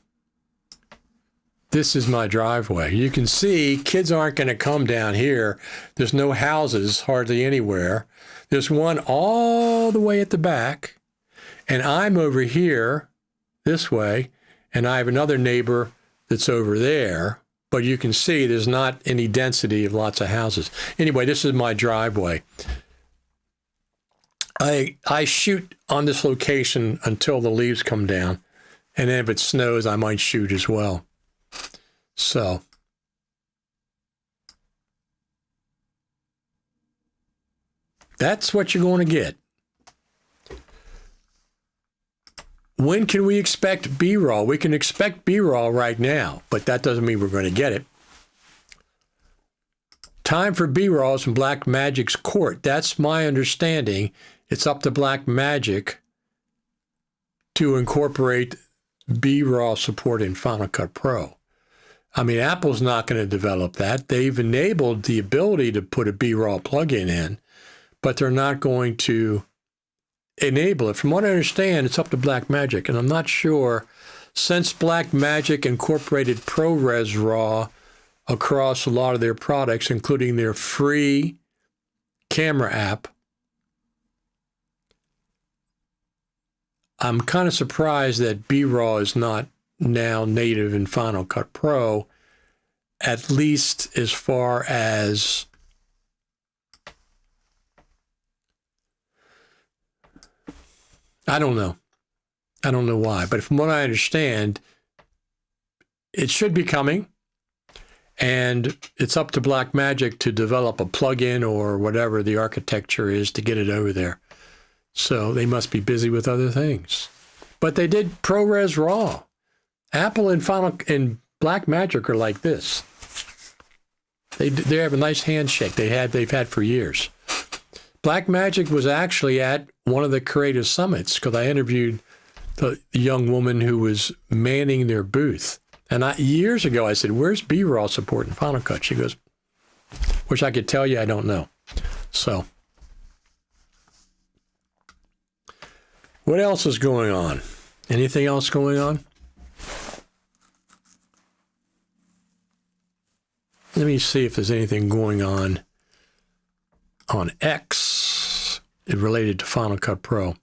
This is my driveway. You can see kids aren't going to come down here. There's no houses hardly anywhere. There's one all the way at the back, and I'm over here this way, and I have another neighbor that's over there, but you can see there's not any density of lots of houses. Anyway, this is my driveway. I shoot on this location until the leaves come down, and then if it snows, I might shoot as well. So that's what you're going to get. When can we expect B-roll? We can expect B-roll right now, but that doesn't mean we're going to get it. Time for B-rolls from Blackmagic's court. That's my understanding. It's up to Blackmagic to incorporate B-roll support in Final Cut Pro. I mean, Apple's not going to develop that. They've enabled the ability to put a B-roll plugin in, but they're not going to enable it. From what I understand, it's up to Blackmagic, and I'm not sure, since Blackmagic incorporated ProRes RAW across a lot of their products, including their free camera app, I'm kind of surprised that B-RAW is not now native in Final Cut Pro, at least as far as I don't know. I don't know why, but from what I understand, it should be coming, and it's up to Blackmagic to develop a plugin or whatever the architecture is to get it over there. So they must be busy with other things. But they did ProRes RAW. Apple and Blackmagic are like this. They have a nice handshake they've had for years. Blackmagic was actually at one of the creative summits because I interviewed the young woman who was manning their booth. And years ago I said, "Where's B-roll support in Final Cut?" She goes, "Wish I could tell you, I don't know." So what else is going on? Anything else going on? Let me see if there's anything going on X related to Final Cut Pro.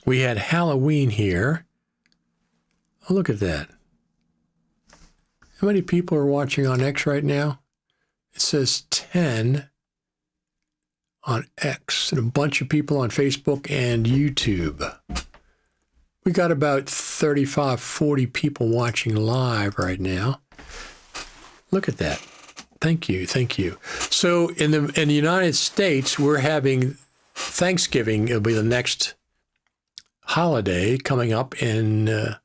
We had Halloween here. Oh, look at that. How many people are watching on X right now? It says 10 on X, and a bunch of people on Facebook and YouTube. We got about 35, 40 people watching live right now. Look at that. Thank you. Thank you. So in the United States, we're having Thanksgiving. It'll be the next holiday coming up in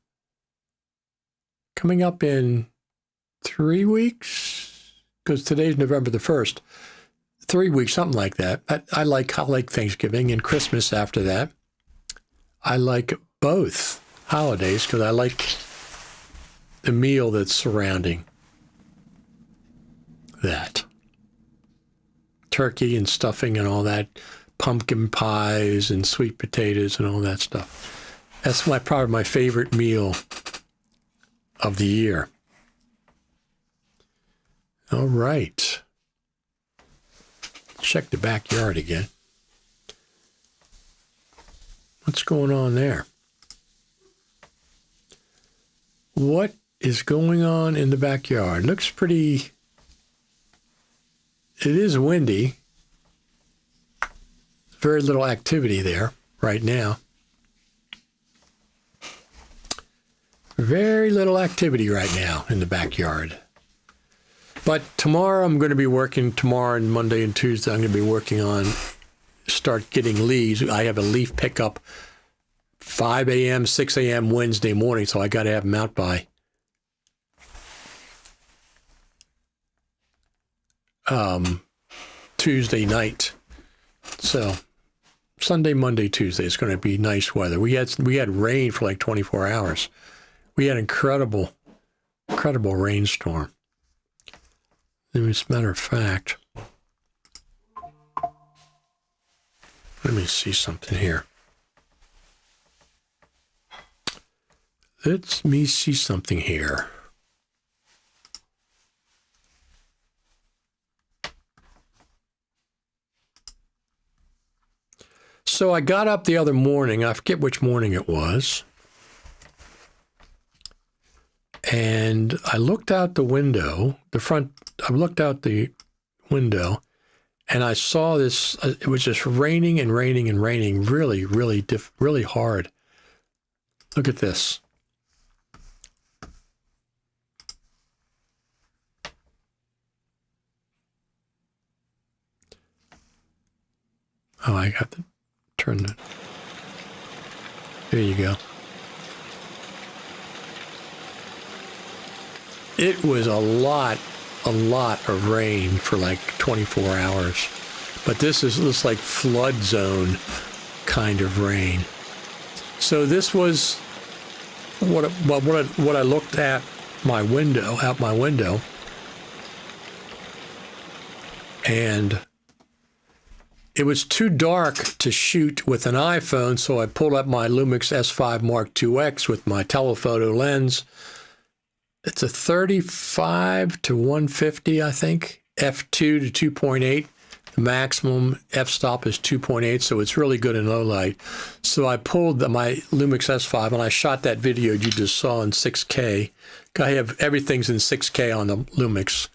3 weeks, because today's November the 1st. 3 weeks, something like that. I like Thanksgiving and Christmas after that. I like both holidays because I like the meal that's surrounding that. Turkey and stuffing and all that, pumpkin pies and sweet potatoes and all that stuff. That's probably my favorite meal of the year. All right. Check the backyard again. What's going on there? What is going on in the backyard? Looks pretty... It is windy. Very little activity there right now. Very little activity right now in the backyard. But tomorrow I'm going to be working, tomorrow and Monday and Tuesday, I'm going to be working on start getting leaves. I have a leaf pickup 5 a.m., 6 a.m. Wednesday morning, so I got to have them out by Tuesday night. So Sunday, Monday, Tuesday, it's going to be nice weather. We had rain for like 24 hours. We had incredible rainstorm. As a matter of fact, let me see something here. Let me see something here. So I got up the other morning. I forget which morning it was. And I looked out the window, I looked out the window, and I saw this. It was just raining and raining and raining, really, really hard. Look at this. Oh, I got to turn the. There you go. It was a lot of rain for like 24 hours. But this is like flood zone kind of rain. So this was what I looked at out my window. And it was too dark to shoot with an iPhone, so I pulled up my Lumix S5 Mark IIX with my telephoto lens. It's a 35 to 150, I think, f2 to 2.8. The maximum f-stop is 2.8, so it's really good in low light. So I pulled my Lumix S5, and I shot that video you just saw in 6K. I have everything's in 6K on the Lumix.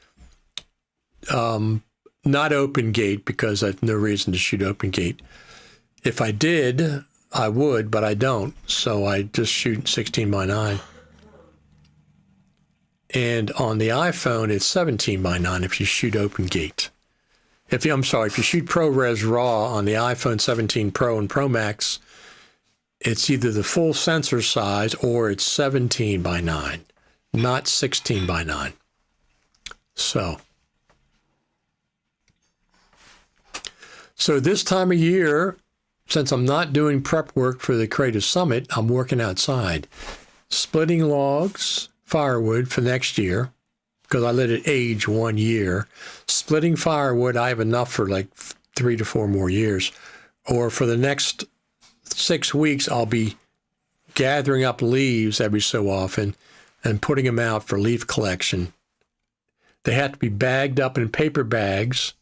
Not open gate, because I have no reason to shoot open gate. If I did, I would, but I don't. So I just shoot 16:9. And on the iPhone, it's 17:9 if you shoot open gate. If you shoot ProRes RAW on the iPhone 17 Pro and Pro Max, it's either the full sensor size or it's 17:9, not 16:9. So this time of year, since I'm not doing prep work for the Creative Summit, I'm working outside, splitting logs, firewood for next year, because I let it age 1 year. Splitting firewood, I have enough for like 3 to 4 more years. Or for the next 6 weeks, I'll be gathering up leaves every so often and putting them out for leaf collection. They have to be bagged up in paper bags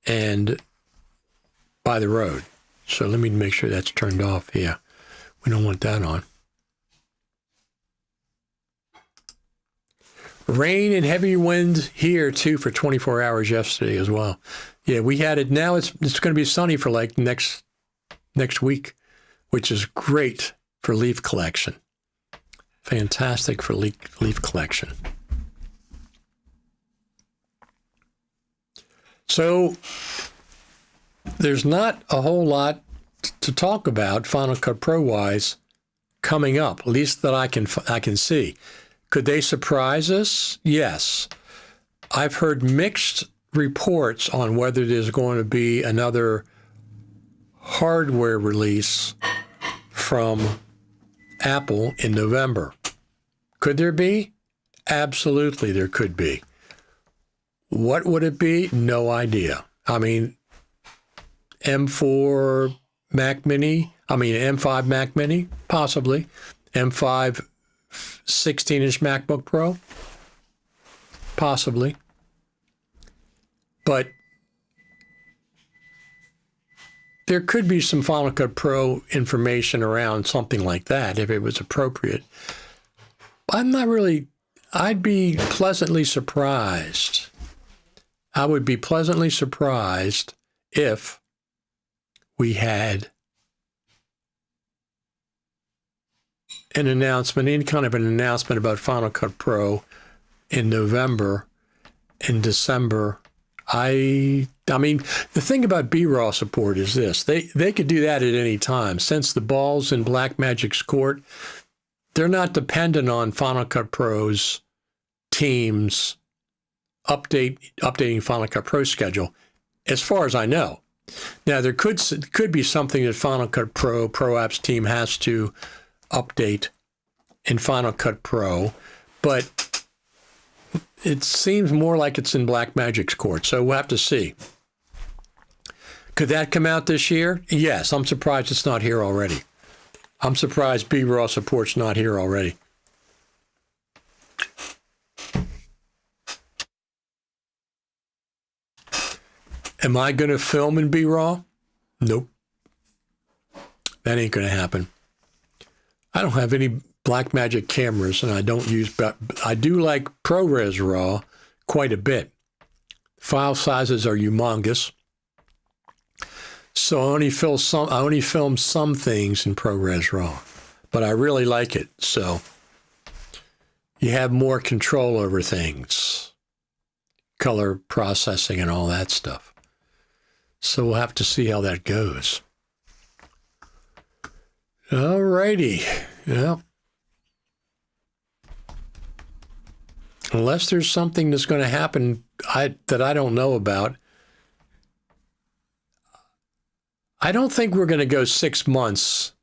and by the road. So let me make sure that's turned off. Yeah, we don't want that on. Rain and heavy wind here too for 24 hours yesterday as well. Yeah, we had it. Now it's going to be sunny for like next week, which is great for leaf collection. Fantastic for leaf collection. So there's not a whole lot to talk about Final Cut Pro wise coming up, at least that I can see. Could they surprise us? Yes. I've heard mixed reports on whether there's going to be another hardware release from Apple in November. Could there be? Absolutely, there could be. What would it be? No idea. I mean, M5 Mac Mini, possibly. M5 16-inch MacBook Pro, possibly. But there could be some Final Cut Pro information around something like that if it was appropriate. I'd be pleasantly surprised. I would be pleasantly surprised if we had an announcement, any kind of an announcement about Final Cut Pro in November, in December. I mean, the thing about BRAW support is this. They could do that at any time. Since the ball's in Blackmagic's court, they're not dependent on Final Cut Pro's teams updating Final Cut Pro schedule, as far as I know. Now, there could be something that Final Cut Pro Apps team has to update in Final Cut Pro, but it seems more like it's in Blackmagic's court, so we'll have to see. Could that come out this year? Yes, I'm surprised it's not here already. I'm surprised BRAW support's not here already. Am I going to film in BRAW? Nope. That ain't going to happen. I don't have any Blackmagic cameras, and I don't use, but I do like ProRes RAW quite a bit. File sizes are humongous. So I only film some things in ProRes RAW, but I really like it. So you have more control over things, color processing and all that stuff. So we'll have to see how that goes. All righty. Yeah. Unless there's something that's going to happen that I don't know about, I don't think we're going to go 6 months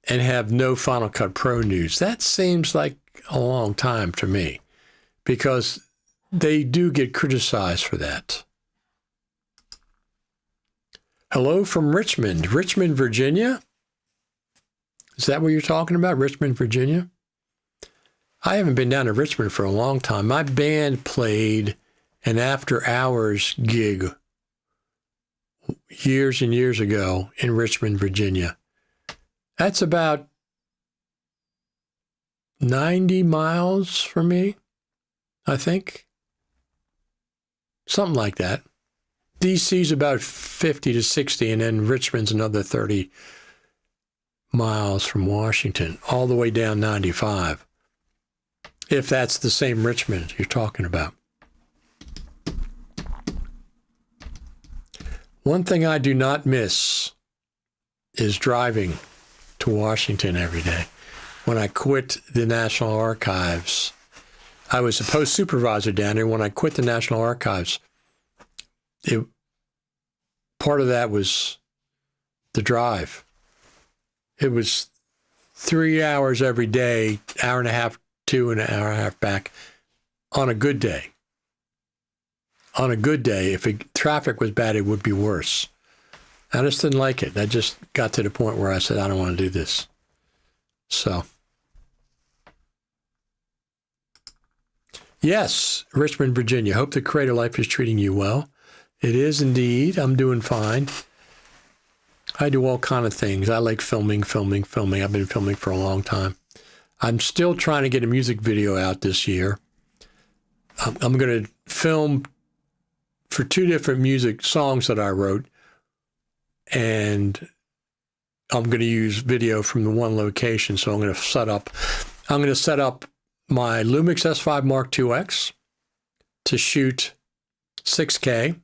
and have no Final Cut Pro news. That seems like a long time to me, because they do get criticized for that. Hello from Richmond, Virginia. Is that what you're talking about, Richmond, Virginia? I haven't been down to Richmond for a long time. My band played an after-hours gig years and years ago in Richmond, Virginia. That's about 90 miles from me, I think. Something like that. DC's about 50 to 60, and then Richmond's another 30 miles from Washington, all the way down 95. If that's the same Richmond you're talking about. One thing I do not miss is driving to Washington every day. When I quit the National Archives, I was a post supervisor down there. When I quit the National Archives, part of that was the drive. It was 3 hours every day, hour and a half to an hour and a half back on a good day. On a good day, if traffic was bad, it would be worse. I just didn't like it. I just got to the point where I said, I don't want to do this. So, yes, Richmond, Virginia. Hope the Creator Life is treating you well. It is indeed. I'm doing fine. I do all kind of things. I like filming. I've been filming for a long time. I'm still trying to get a music video out this year. I'm going to film for 2 different music songs that I wrote, and I'm going to use video from the one location. So I'm going to set up my Lumix S5 Mark II-X to shoot 6K.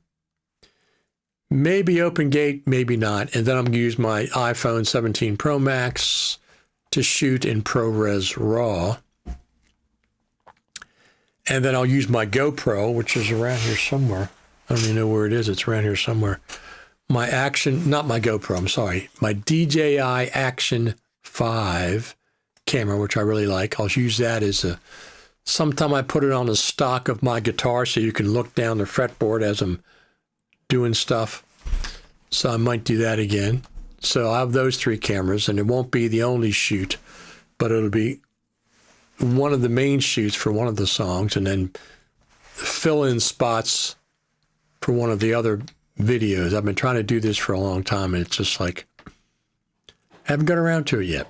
Maybe OpenGate, maybe not. And then I'm going to use my iPhone 17 Pro Max to shoot in ProRes RAW. And then I'll use my GoPro, which is around here somewhere. I don't even know where it is. It's around here somewhere. My not my GoPro, I'm sorry. My DJI Action 5 camera, which I really like. I'll use that as sometime I put it on the stock of my guitar so you can look down the fretboard as I'm doing stuff. So I might do that again. So I have those 3 cameras, and it won't be the only shoot, but it'll be one of the main shoots for one of the songs, and then fill in spots for one of the other videos. I've been trying to do this for a long time, and it's just like, I haven't got around to it yet.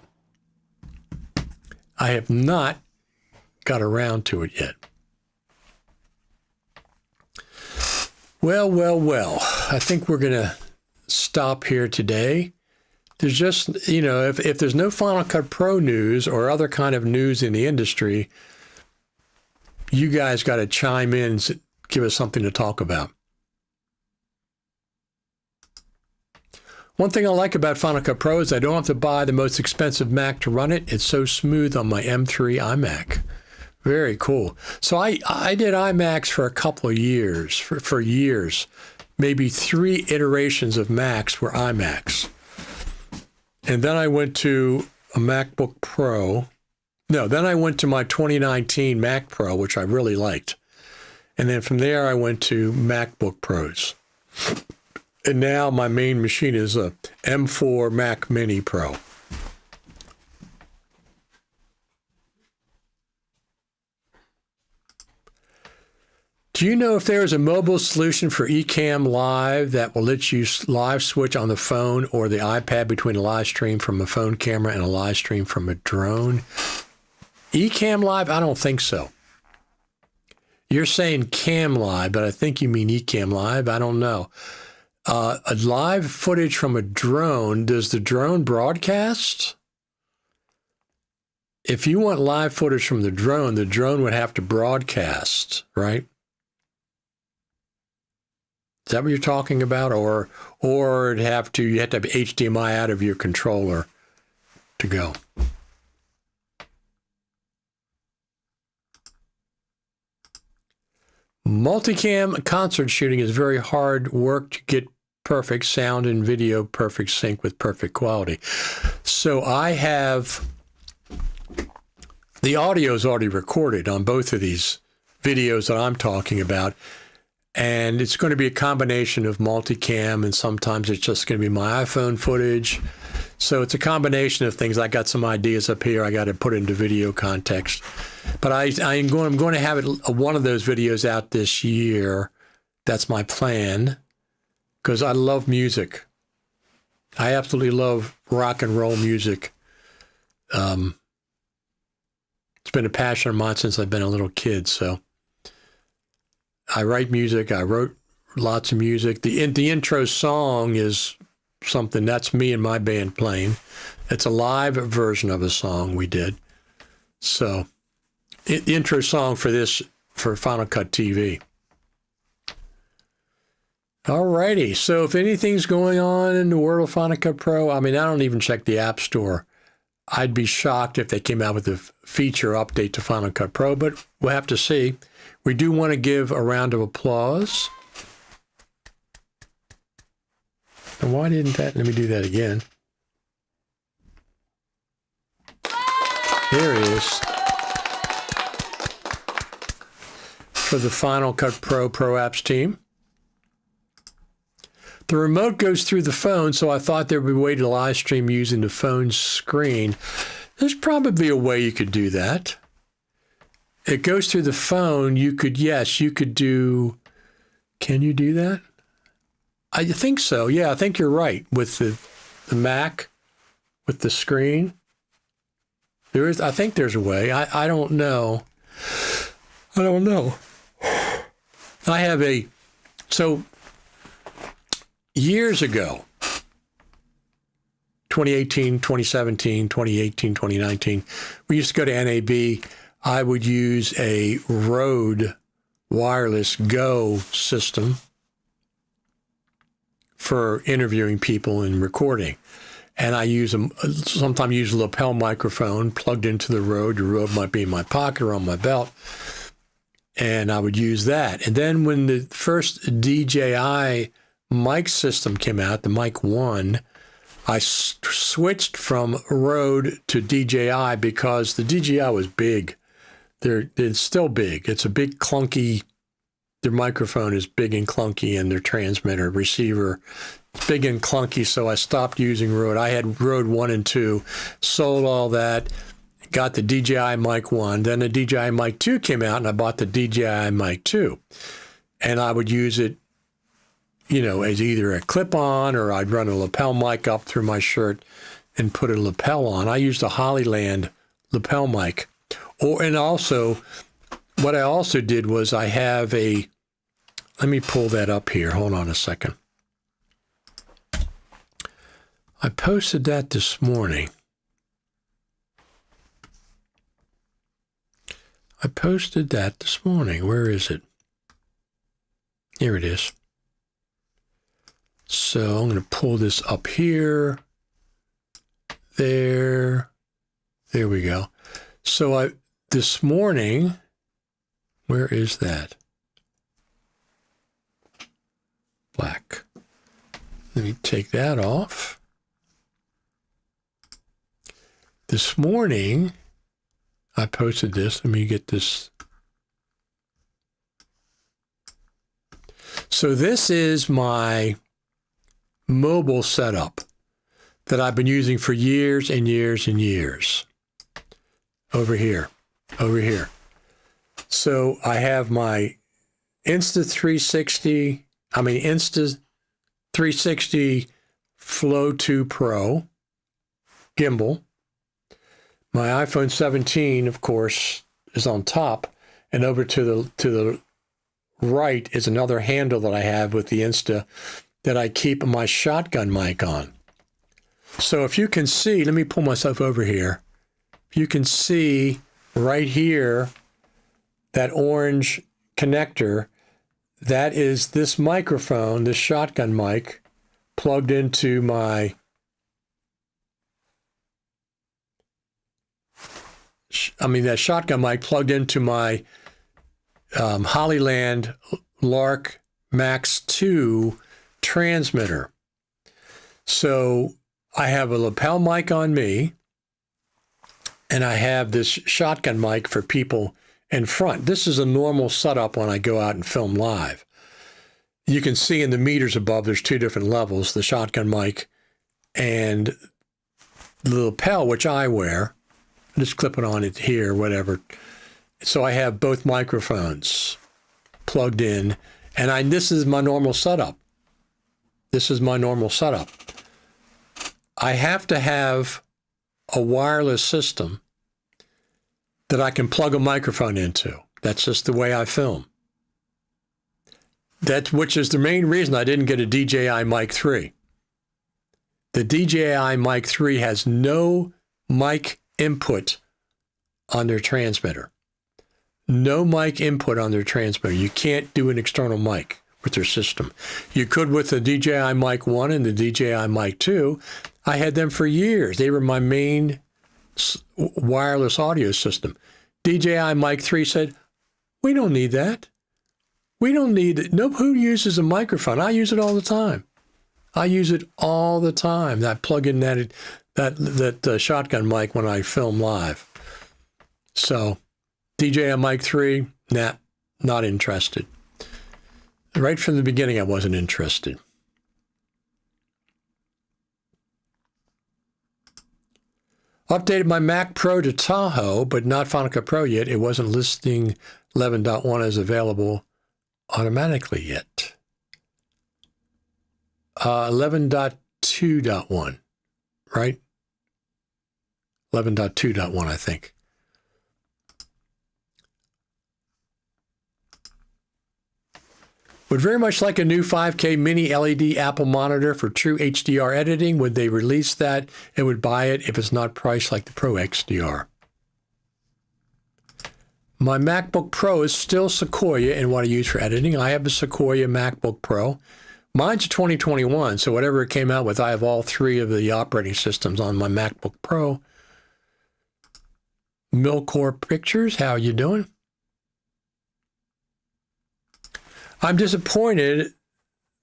I have not got around to it yet. Well. I think we're going to stop here today. There's just, if there's no Final Cut Pro news or other kind of news in the industry, you guys got to chime in and give us something to talk about. One thing I like about Final Cut Pro is I don't have to buy the most expensive Mac to run it. It's so smooth on my M3 iMac. Very cool. So I did iMacs for a couple of years, for years. Maybe 3 iterations of Macs were iMacs. And then I went to a MacBook Pro. No, then I went to my 2019 Mac Pro, which I really liked. And then from there, I went to MacBook Pros. And now my main machine is a M4 Mac Mini Pro. Do you know if there is a mobile solution for Ecamm Live that will let you live switch on the phone or the iPad between a live stream from a phone camera and a live stream from a drone? Ecamm Live? I don't think so. You're saying Cam Live, but I think you mean Ecamm Live. I don't know. A live footage from a drone, does the drone broadcast? If you want live footage from the drone would have to broadcast, right? Is that what you're talking about? Or you have to have HDMI out of your controller to go. Multicam concert shooting is very hard work to get perfect sound and video, perfect sync with perfect quality. So I have the audio is already recorded on both of these videos that I'm talking about. And it's going to be a combination of multicam, and sometimes it's just going to be my iPhone footage. So it's a combination of things. I got some ideas up here I got to put into video context. But I'm going to have one of those videos out this year. That's my plan, because I love music. I absolutely love rock and roll music. It's been a passion of mine since I've been a little kid, so I write music. I wrote lots of music. The intro song is something that's me and my band playing. It's a live version of a song we did. So, the intro song for Final Cut TV. All righty. So, if anything's going on in the world of Final Cut Pro, I mean, I don't even check the App Store. I'd be shocked if they came out with a feature update to Final Cut Pro, but we'll have to see. We do want to give a round of applause. And why didn't that? Let me do that again. There it is. For the Final Cut Pro Apps team. The remote goes through the phone, so I thought there would be a way to live stream using the phone screen. There's probably a way you could do that. It goes through the phone. You could do, can you do that? I think so. Yeah, I think you're right. With the Mac, with the screen. I think there's a way. I don't know. So years ago, 2018, 2017, 2018, 2019, we used to go to NAB. I would use a Rode Wireless Go system for interviewing people and recording. And I sometimes use a lapel microphone plugged into the Rode. The Rode might be in my pocket or on my belt. And I would use that. And then when the first DJI mic system came out, the Mic 1, I switched from Rode to DJI because the DJI was big. It's still big. It's a big clunky, their microphone is big and clunky, and their transmitter, receiver, it's big and clunky, so I stopped using Rode. I had Rode 1 and 2, sold all that, got the DJI Mic 1. Then the DJI Mic 2 came out, and I bought the DJI Mic 2. And I would use it, as either a clip-on, or I'd run a lapel mic up through my shirt and put a lapel on. I used a Hollyland lapel mic. And also, what I also did was I have let me pull that up here. Hold on a second. I posted that this morning. Where is it? Here it is. So I'm going to pull this up here. There we go. So this morning, where is that? Black. Let me take that off. This morning, I posted this. Let me get this. So this is my mobile setup that I've been using for years and years and years. Over here. So I have my Insta 360 Flow 2 Pro gimbal. My iPhone 17, of course, is on top, and over to the right is another handle that I have with the Insta that I keep my shotgun mic on. So if you can see, let me pull myself over here. If you can see right here, that orange connector, that is this microphone, this shotgun mic, plugged into my that shotgun mic plugged into my Hollyland Lark Max 2 transmitter. So I have a lapel mic on me, and I have this shotgun mic for people in front. This is a normal setup when I go out and film live. You can see in the meters above, there's two different levels, the shotgun mic and the lapel, which I wear. Just clip it on it here, whatever. So I have both microphones plugged in, and this is my normal setup. This is my normal setup. I have to have a wireless system that I can plug a microphone into. That's just the way I film. Which is the main reason I didn't get a DJI Mic 3. The DJI Mic 3 has no mic input on their transmitter. No mic input on their transmitter. You can't do an external mic with their system. You could with the DJI Mic 1 and the DJI Mic 2. I had them for years. They were my main wireless audio system. DJI Mic 3 said, we don't need that. We don't need it. Who uses a microphone? I use it all the time. I use it all the time. I plug in that shotgun mic when I film live. So DJI Mic 3, nah, not interested. Right from the beginning, I wasn't interested. Updated my Mac Pro to Tahoe, but not Final Cut Pro yet. It wasn't listing 11.1 as available automatically yet. 11.2.1, right? 11.2.1, I think. Would very much like a new 5K mini LED Apple monitor for true HDR editing. Would they release that and would buy it if it's not priced like the Pro XDR? My MacBook Pro is still Sequoia in what I use for editing. I have a Sequoia MacBook Pro. Mine's a 2021, so whatever it came out with, I have all three of the operating systems on my MacBook Pro. Milcore Pictures, how you doing? I'm disappointed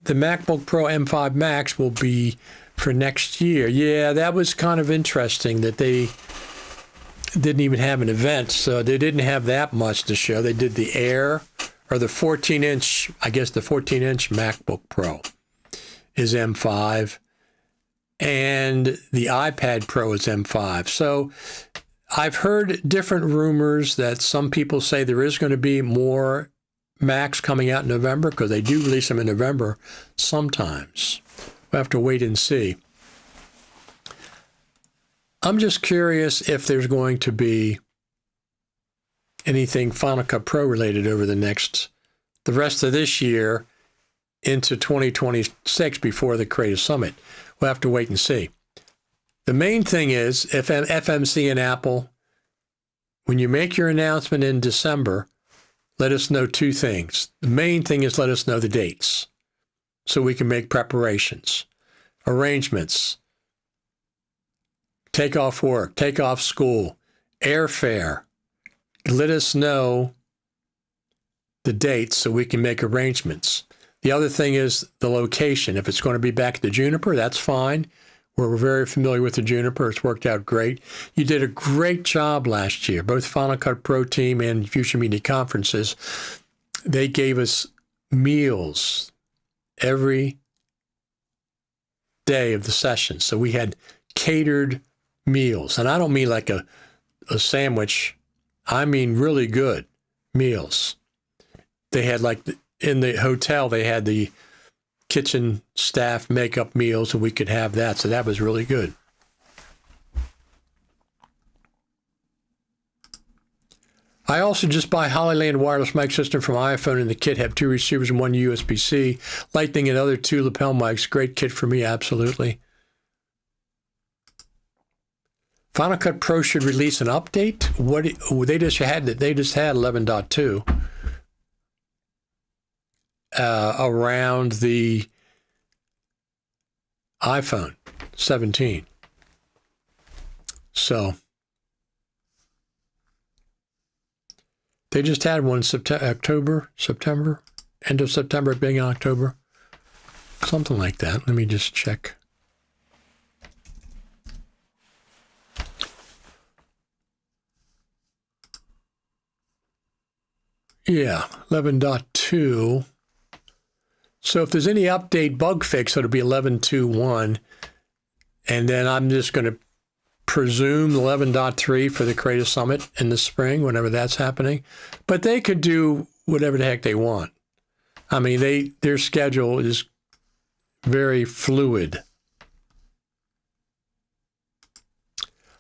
the MacBook Pro M5 Max will be for next year. Yeah, that was kind of interesting that they didn't even have an event, so they didn't have that much to show. They did the Air, or the 14-inch, I guess the 14-inch MacBook Pro is M5, and the iPad Pro is M5. So I've heard different rumors that some people say there is going to be more Macs coming out in November, because they do release them in November sometimes. We'll have to wait and see. I'm just curious if there's going to be anything Final Cut Pro related over the rest of this year into 2026 before the Creative Summit. We'll have to wait and see. The main thing is, if FMC and Apple, when you make your announcement in December, let us know two things. The main thing is let us know the dates so we can make preparations, arrangements, take off work, take off school, airfare. Let us know the dates so we can make arrangements. The other thing is the location. If it's going to be back at the Juniper, that's fine. We're very familiar with the Juniper. It's worked out great. You did a great job last year, both Final Cut Pro team and Future Media Conferences. They gave us meals every day of the session. So we had catered meals. And I don't mean like a sandwich. I mean really good meals. They had like in the hotel, they had the kitchen staff make up meals and we could have that. So that was really good. I also just buy Hollyland wireless mic system from iPhone, and the kit have 2 receivers and 1 USB-C, Lightning and other 2 lapel mics. Great kit for me, absolutely. Final Cut Pro should release an update. They just had 11.2 around the iPhone 17. So they just had one September, end of September, beginning of October, something like that. Let me just check. Yeah, 11.2. So if there's any update bug fix, it'll be 11.2.1. And then I'm just going to presume 11.3 for the Creative Summit in the spring, whenever that's happening. But they could do whatever the heck they want. I mean, their schedule is very fluid.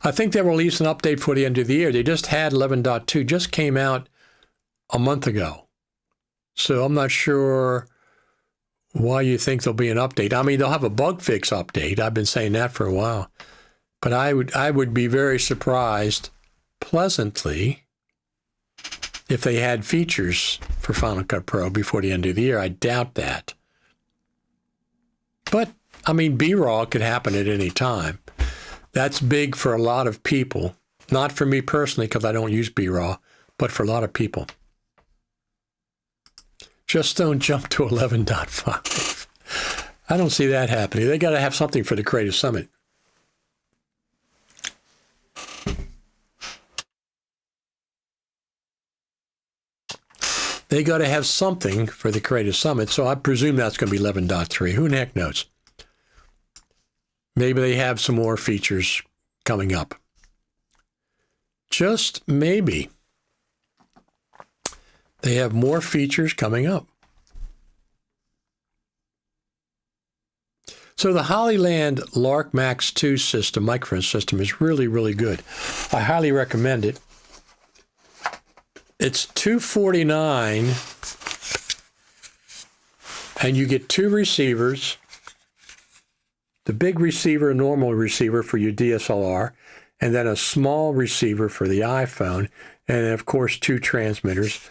I think they'll release an update for the end of the year. They just had 11.2, just came out a month ago. So I'm not sure why you think there'll be an update. I mean, they'll have a bug fix update. I've been saying that for a while. But I would be very surprised, pleasantly, if they had features for Final Cut Pro before the end of the year. I doubt that. But, I mean, B-Raw could happen at any time. That's big for a lot of people. Not for me personally, because I don't use B-Raw, but for a lot of people. Just don't jump to 11.5. I don't see that happening. They got to have something for the Creative Summit. They got to have something for the Creative Summit, so I presume that's going to be 11.3. Who the heck knows? Maybe they have some more features coming up. Just maybe. They have more features coming up. So the Hollyland Lark Max 2 system, microphone system, is really, really good. I highly recommend it. It's $249, and you get 2 receivers, the big receiver, normal receiver for your DSLR, and then a small receiver for the iPhone, and of course 2 transmitters.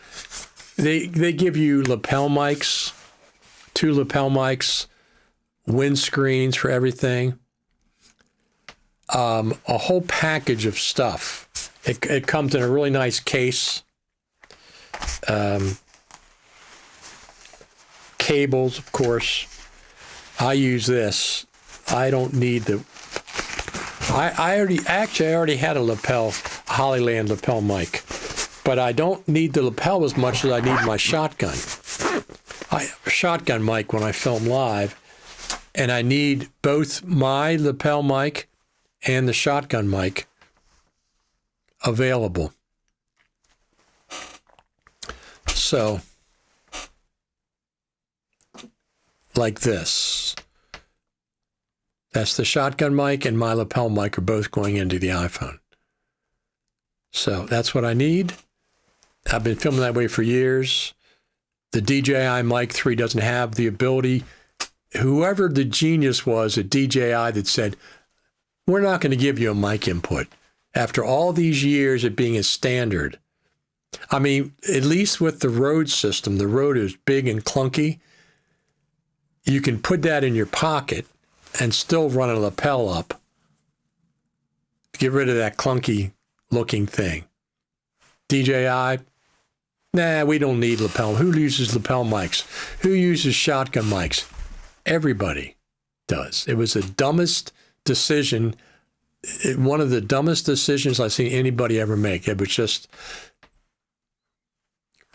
They give you lapel mics, 2 lapel mics, windscreens for everything, a whole package of stuff. It comes in a really nice case. Cables, of course. I use this. I don't need the. I already had a Hollyland lapel mic, but I don't need the lapel as much as I need my shotgun. I have a shotgun mic when I film live, and I need both my lapel mic and the shotgun mic available. So, like this. That's the shotgun mic, and my lapel mic are both going into the iPhone. So that's what I need. I've been filming that way for years. The DJI Mic 3 doesn't have the ability. Whoever the genius was at DJI that said, we're not going to give you a mic input. After all these years of being a standard. I mean, at least with the Rode system, the Rode is big and clunky. You can put that in your pocket and still run a lapel up. Get rid of that clunky looking thing. DJI, nah, we don't need lapel. Who uses lapel mics? Who uses shotgun mics? Everybody does. It was the dumbest decision, one of the dumbest decisions I've seen anybody ever make. It was just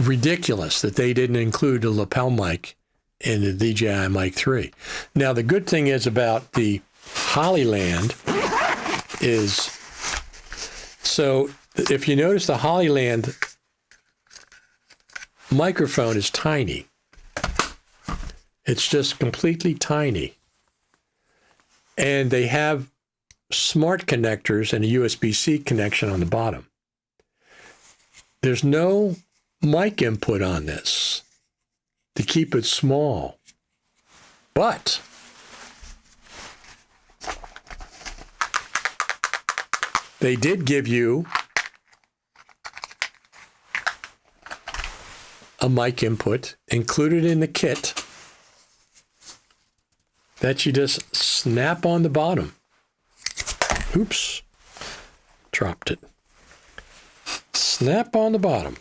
ridiculous that they didn't include a lapel mic in the DJI Mic 3. Now, the good thing is about the Hollyland is, so if you notice the Hollyland microphone is tiny. It's just completely tiny. And they have smart connectors and a USB-C connection on the bottom. There's no mic input on this to keep it small. But they did give you a mic input included in the kit that you just snap on the bottom. Oops, dropped it. Snap on the bottom.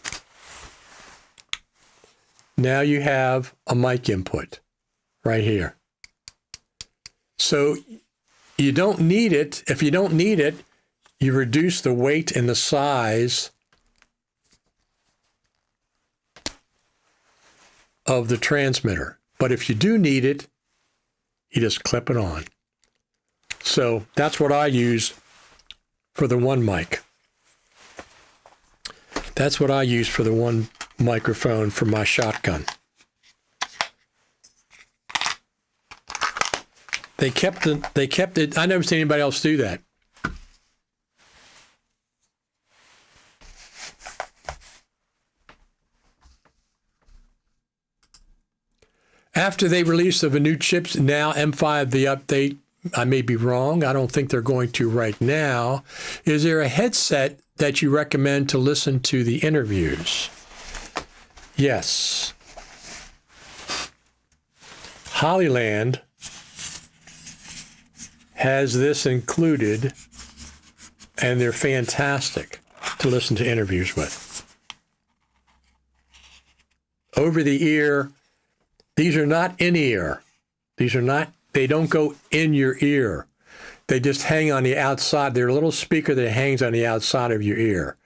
Now you have a mic input right here. So you don't need it. If you don't need it, you reduce the weight and the size of the transmitter. But if you do need it, you just clip it on. So that's what I use for the one mic. That's what I use for the one microphone for my shotgun. They kept it. I never seen anybody else do that. After they release of a new chips, now M5, the update, I may be wrong. I don't think they're going to right now. Is there a headset that you recommend to listen to the interviews? Yes. Hollyland has this included, and they're fantastic to listen to interviews with. Over the ear, these are not in ear. They don't go in your ear. They just hang on the outside. They're a little speaker that hangs on the outside of your ear.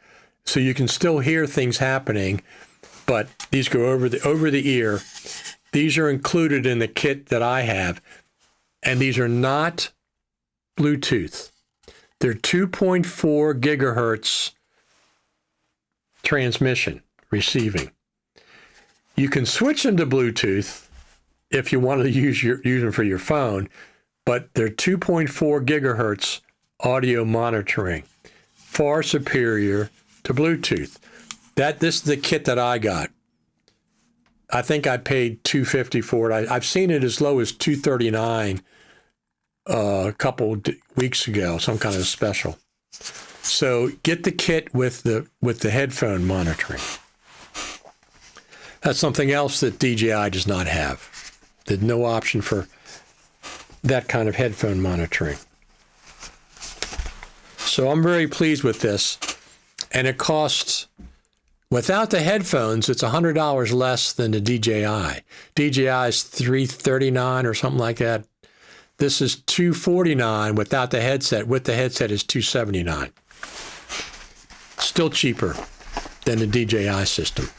So you can still hear things happening, but these go over the ear. These are included in the kit that I have, and these are not Bluetooth. They're 2.4 gigahertz transmission receiving. You can switch them to Bluetooth if you want to use them for your phone, but they're 2.4 gigahertz audio monitoring, far superior to Bluetooth. This is the kit that I got. I think I paid $250 for it. I've seen it as low as $239 a couple weeks ago, some kind of special. So get the kit with the headphone monitoring. That's something else that DJI does not have. There's no option for that kind of headphone monitoring. So I'm very pleased with this. And it costs, without the headphones, it's $100 less than the DJI. DJI is $339 or something like that. This is $249 without the headset. With the headset is $279. Still cheaper than the DJI system.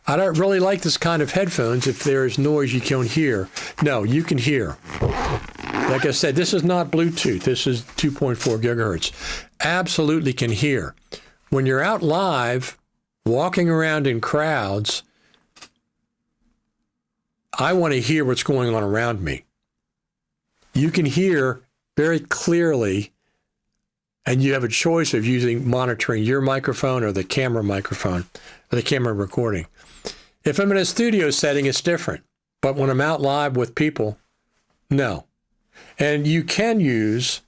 I don't really like this kind of headphones if there is noise you can't hear. No, you can hear. Like I said, this is not Bluetooth. This is 2.4 gigahertz. Absolutely can hear. When you're out live, walking around in crowds, I want to hear what's going on around me. You can hear very clearly, and you have a choice of monitoring your microphone or the camera microphone, or the camera recording. If I'm in a studio setting, it's different. But when I'm out live with people, no. And you can use,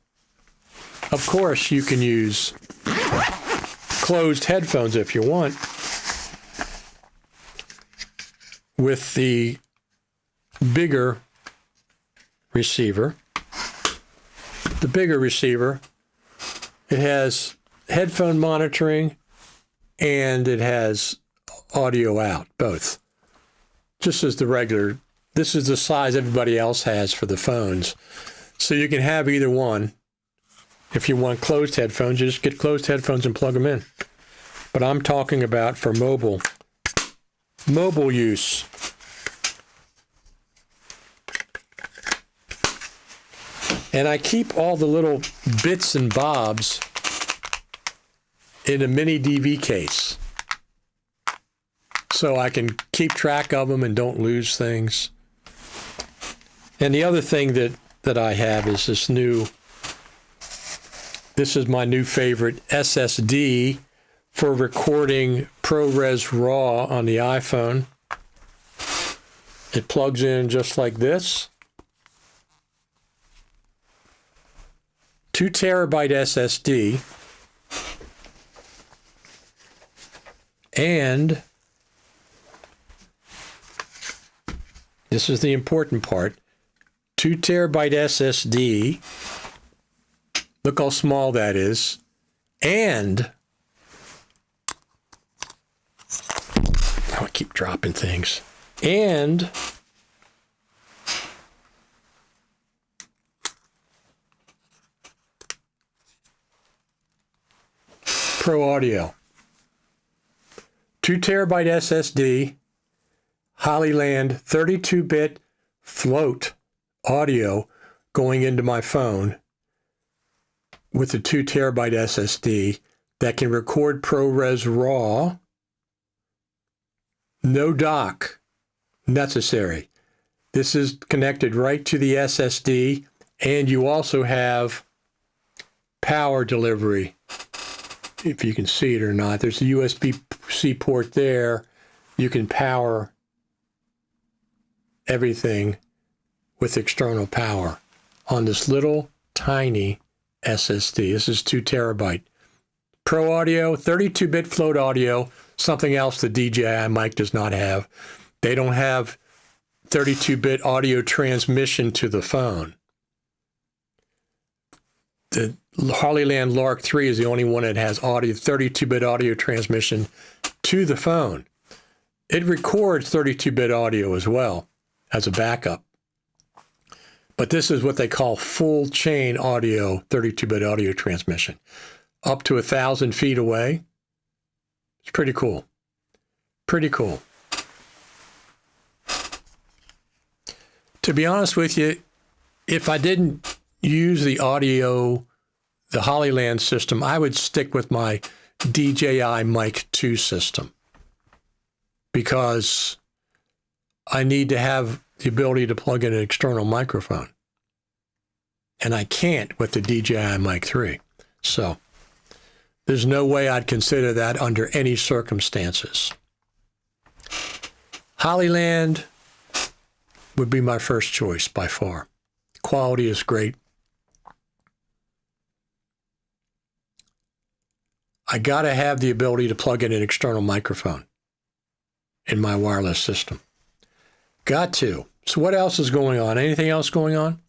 of course, you can use closed headphones if you want with the bigger receiver. The bigger receiver, it has headphone monitoring and it has audio out, both. Just as the regular, this is the size everybody else has for the phones. So you can have either one. If you want closed headphones, you just get closed headphones and plug them in. But I'm talking about for mobile use. And I keep all the little bits and bobs in a mini DV case, so I can keep track of them and don't lose things. And the other thing that I have is this is my new favorite SSD for recording ProRes RAW on the iPhone. It plugs in just like this. 2 terabyte SSD. And this is the important part. 2 terabyte SSD. Look how small that is. And I keep dropping things. And Pro Audio. 2 terabyte SSD, Hollyland 32-bit float audio going into my phone with a 2 terabyte SSD that can record ProRes RAW. No dock necessary. This is connected right to the SSD, and you also have power delivery. If you can see it or not, there's a USB-C port there. You can power everything with external power on this little tiny SSD. This is 2 terabyte. Pro Audio, 32-bit float audio, something else the DJI mic does not have. They don't have 32-bit audio transmission to the phone. The Hollyland Lark 3 is the only one that has 32-bit audio transmission to the phone. It records 32-bit audio as well as a backup. But this is what they call full chain audio, 32-bit audio transmission. Up to 1,000 feet away. It's pretty cool. Pretty cool. To be honest with you, if I didn't use the Hollyland system, I would stick with my DJI Mic 2 system, because I need to have the ability to plug in an external microphone. And I can't with the DJI Mic 3. So there's no way I'd consider that under any circumstances. Hollyland would be my first choice by far. Quality is great. I got to have the ability to plug in an external microphone in my wireless system. Got to. So what else is going on? Anything else going on?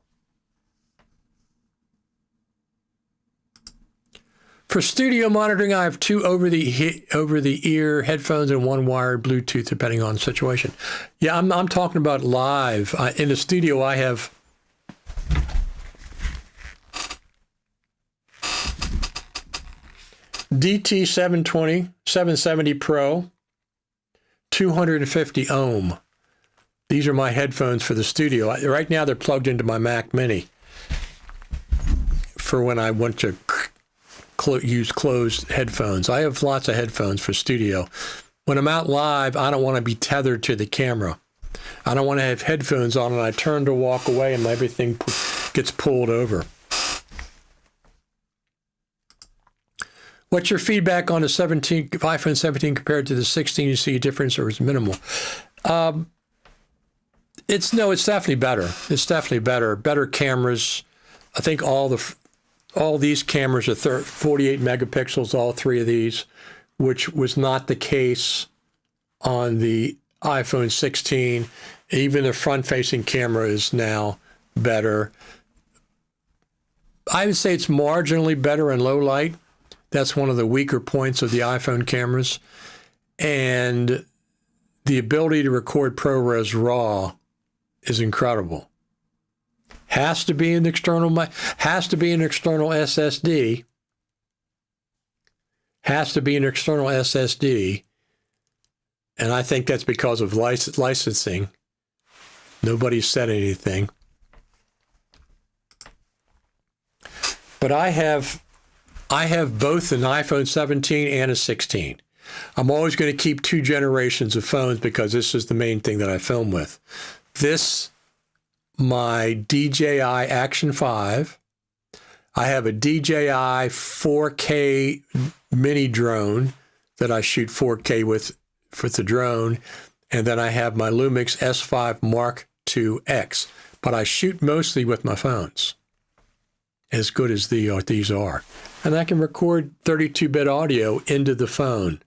For studio monitoring, I have 2 over-the-ear headphones and 1 wired Bluetooth, depending on the situation. Yeah, I'm talking about live. In the studio, I have DT720, 770 Pro, 250 ohm. These are my headphones for the studio. Right now, they're plugged into my Mac Mini for when I want to use closed headphones. I have lots of headphones for studio. When I'm out live, I don't want to be tethered to the camera. I don't want to have headphones on and I turn to walk away and everything gets pulled over. What's your feedback on the iPhone 17 compared to the 16? You see a difference or is minimal? It's definitely better. It's definitely better. Better cameras. I think all these cameras are 48 megapixels, all 3 of these, which was not the case on the iPhone 16. Even the front-facing camera is now better. I would say it's marginally better in low light. That's one of the weaker points of the iPhone cameras. And the ability to record ProRes RAW is incredible. Has to be an external SSD. Has to be an external SSD. And I think that's because of licensing. Nobody said anything. But I have I have both an iPhone 17 and a 16. I'm always going to keep 2 generations of phones because this is the main thing that I film with. This, my DJI Action 5. I have a DJI 4K mini drone that I shoot 4K with for the drone. And then I have my Lumix S5 Mark II X. But I shoot mostly with my phones, as good as these are. And I can record 32-bit audio into the phone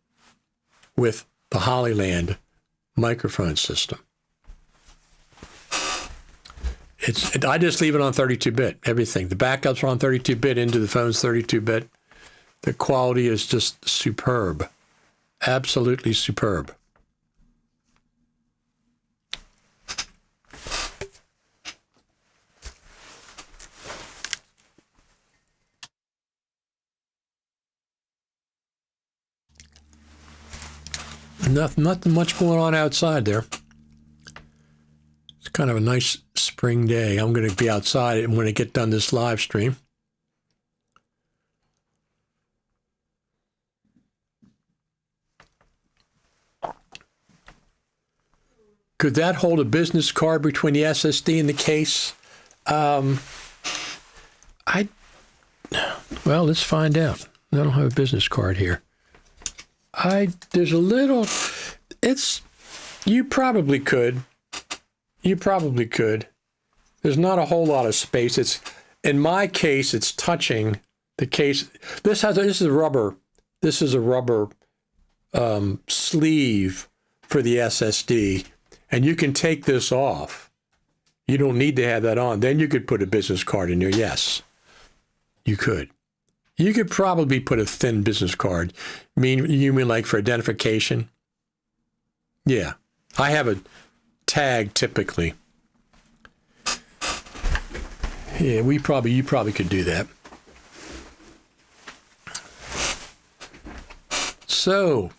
with the Hollyland microphone system. I just leave it on 32-bit, everything. The backups are on 32-bit, into the phone's 32-bit. The quality is just superb, absolutely superb. Nothing much going on outside there. It's kind of a nice spring day. I'm going to be outside when I get done this live stream. Could that hold a business card between the SSD and the case? Well, let's find out. I don't have a business card here. There's a little, you probably could. You probably could. There's not a whole lot of space. In my case, it's touching the case. This is a rubber sleeve for the SSD, and you can take this off. You don't need to have that on. Then you could put a business card in there. Yes, you could. You could probably put a thin business card. You mean like for identification? Yeah. I have a tag typically. Yeah, you probably could do that. So,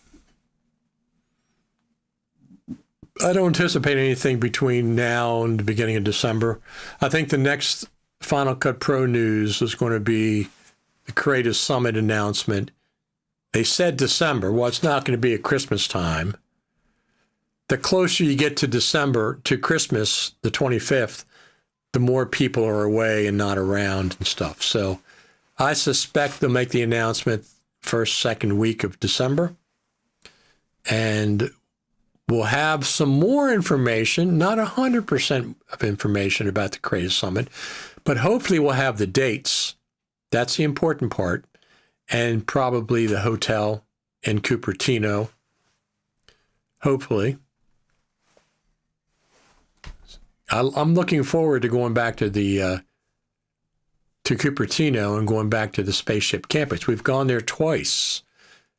I don't anticipate anything between now and the beginning of December. I think the next Final Cut Pro news is going to be the Creative Summit announcement. They said December. Well, it's not going to be at Christmas time. The closer you get to December, to Christmas, the 25th, the more people are away and not around and stuff. So I suspect they'll make the announcement first, second week of December. And we'll have some more information, not 100% of information about the Creative Summit, but hopefully we'll have the dates. That's the important part. And probably the hotel in Cupertino. Hopefully. I'm looking forward to going back to to Cupertino and going back to the Spaceship Campus. We've gone there twice.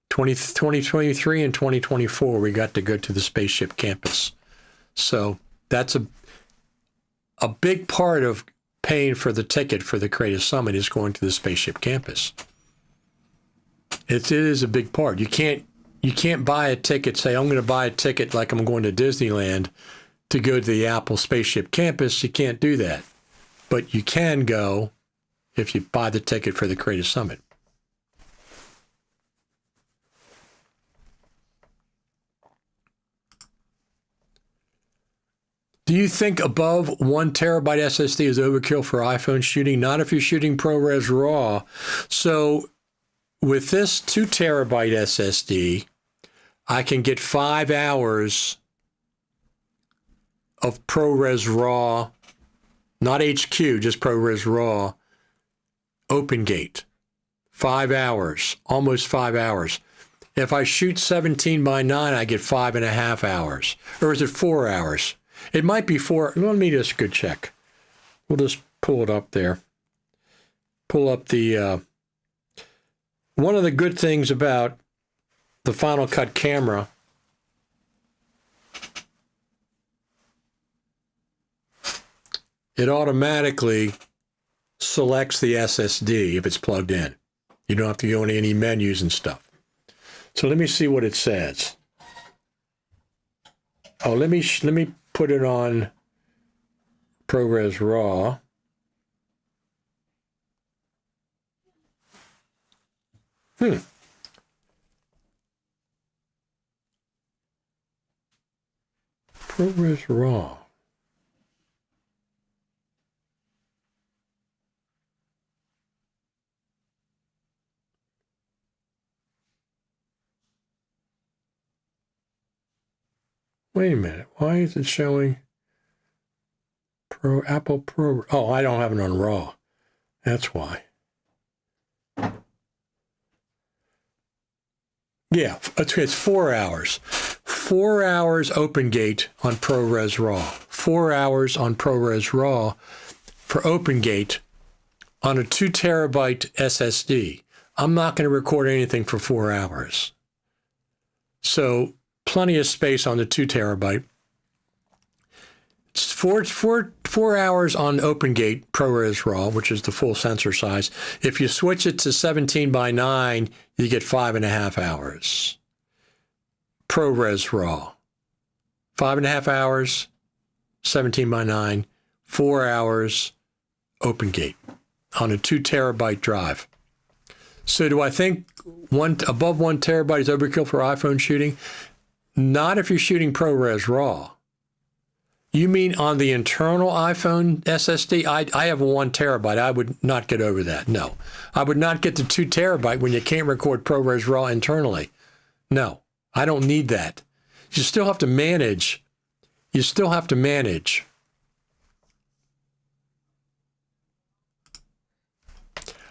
2023 and 2024, we got to go to the Spaceship Campus. So that's a big part of paying for the ticket for the Creative Summit is going to the Spaceship Campus. It is a big part. You can't buy a ticket, say, I'm going to buy a ticket like I'm going to Disneyland to go to the Apple Spaceship Campus. You can't do that. But you can go if you buy the ticket for the Creative Summit. Do you think above 1 terabyte SSD is overkill for iPhone shooting? Not if you're shooting ProRes RAW. So with this 2 terabyte SSD, I can get 5 hours of ProRes RAW, not HQ, just ProRes RAW, OpenGate. 5 hours, almost 5 hours. If I shoot 17 by 9, I get 5.5 hours. Or is it 4 hours? It might be 4. Let me just go check. We'll just pull it up there. Pull up the... one of the good things about the Final Cut camera it automatically selects the SSD if it's plugged in. You don't have to go into any menus and stuff. So let me see what it says. Oh, let me put it on ProRes RAW. ProRes RAW. Wait a minute. Why is it showing Apple Pro? Oh, I don't have it on RAW. That's why. Yeah, it's 4 hours. 4 hours OpenGate on ProRes RAW. 4 hours on ProRes RAW for OpenGate on a 2 terabyte SSD. I'm not going to record anything for 4 hours. So plenty of space on the 2 terabyte. It's four hours on OpenGate ProRes RAW, which is the full sensor size. If you switch it to 17 by 9, you get 5.5 hours. ProRes RAW. 5.5 hours, 17 by 9, 4 hours OpenGate on a 2 terabyte drive. So do I think above 1 terabyte is overkill for iPhone shooting? Not if you're shooting ProRes RAW. You mean on the internal iPhone SSD? I have a 1 terabyte. I would not get over that. No. I would not get to 2 terabyte when you can't record ProRes RAW internally. No, I don't need that. You still have to manage.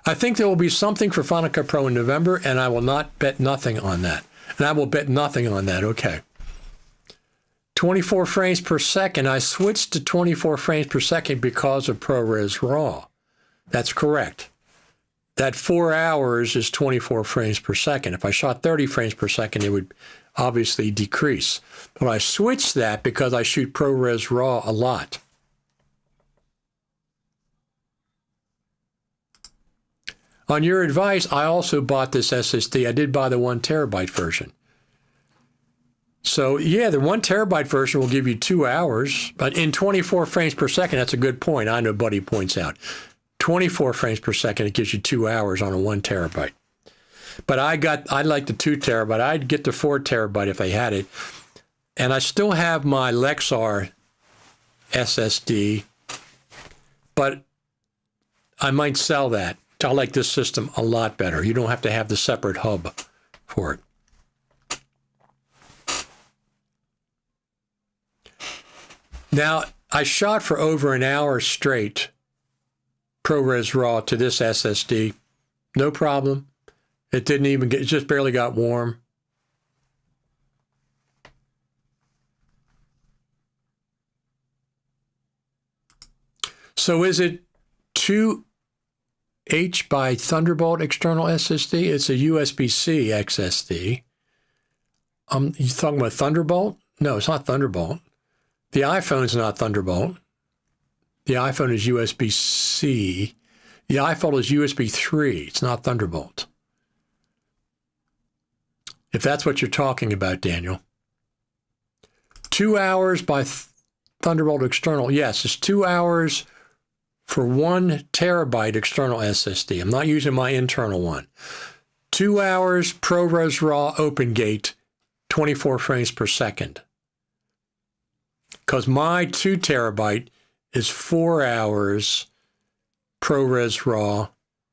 I think there will be something for Final Cut Pro in November, and I will not bet nothing on that. And I will bet nothing on that. Okay. 24 frames per second. I switched to 24 frames per second because of ProRes RAW. That's correct. That 4 hours is 24 frames per second. If I shot 30 frames per second, it would obviously decrease. But I switched that because I shoot ProRes RAW a lot. On your advice, I also bought this SSD. I did buy the 1 terabyte version. So yeah, the 1 terabyte version will give you 2 hours, but in 24 frames per second, that's a good point. I know Buddy points out 24 frames per second, it gives you 2 hours on a 1 terabyte. But I like the 2 terabyte. I'd get the 4 terabyte if I had it. And I still have my Lexar SSD, but I might sell that. I like this system a lot better. You don't have to have the separate hub for it. Now, I shot for over an hour straight ProRes RAW to this SSD. No problem. It didn't even get, it just barely got warm. So is it 2H by Thunderbolt external SSD? It's a USB-C XSD. You talking about Thunderbolt? No, it's not Thunderbolt. The iPhone's not Thunderbolt. The iPhone is USB-C. The iPhone is USB 3. It's not Thunderbolt. If that's what you're talking about, Daniel. 2 hours by Thunderbolt external. Yes, it's 2 hours for 1 terabyte external SSD. I'm not using my internal one. 2 hours ProRes RAW OpenGate, 24 frames per second. Because my 2 terabyte is 4 hours ProRes RAW,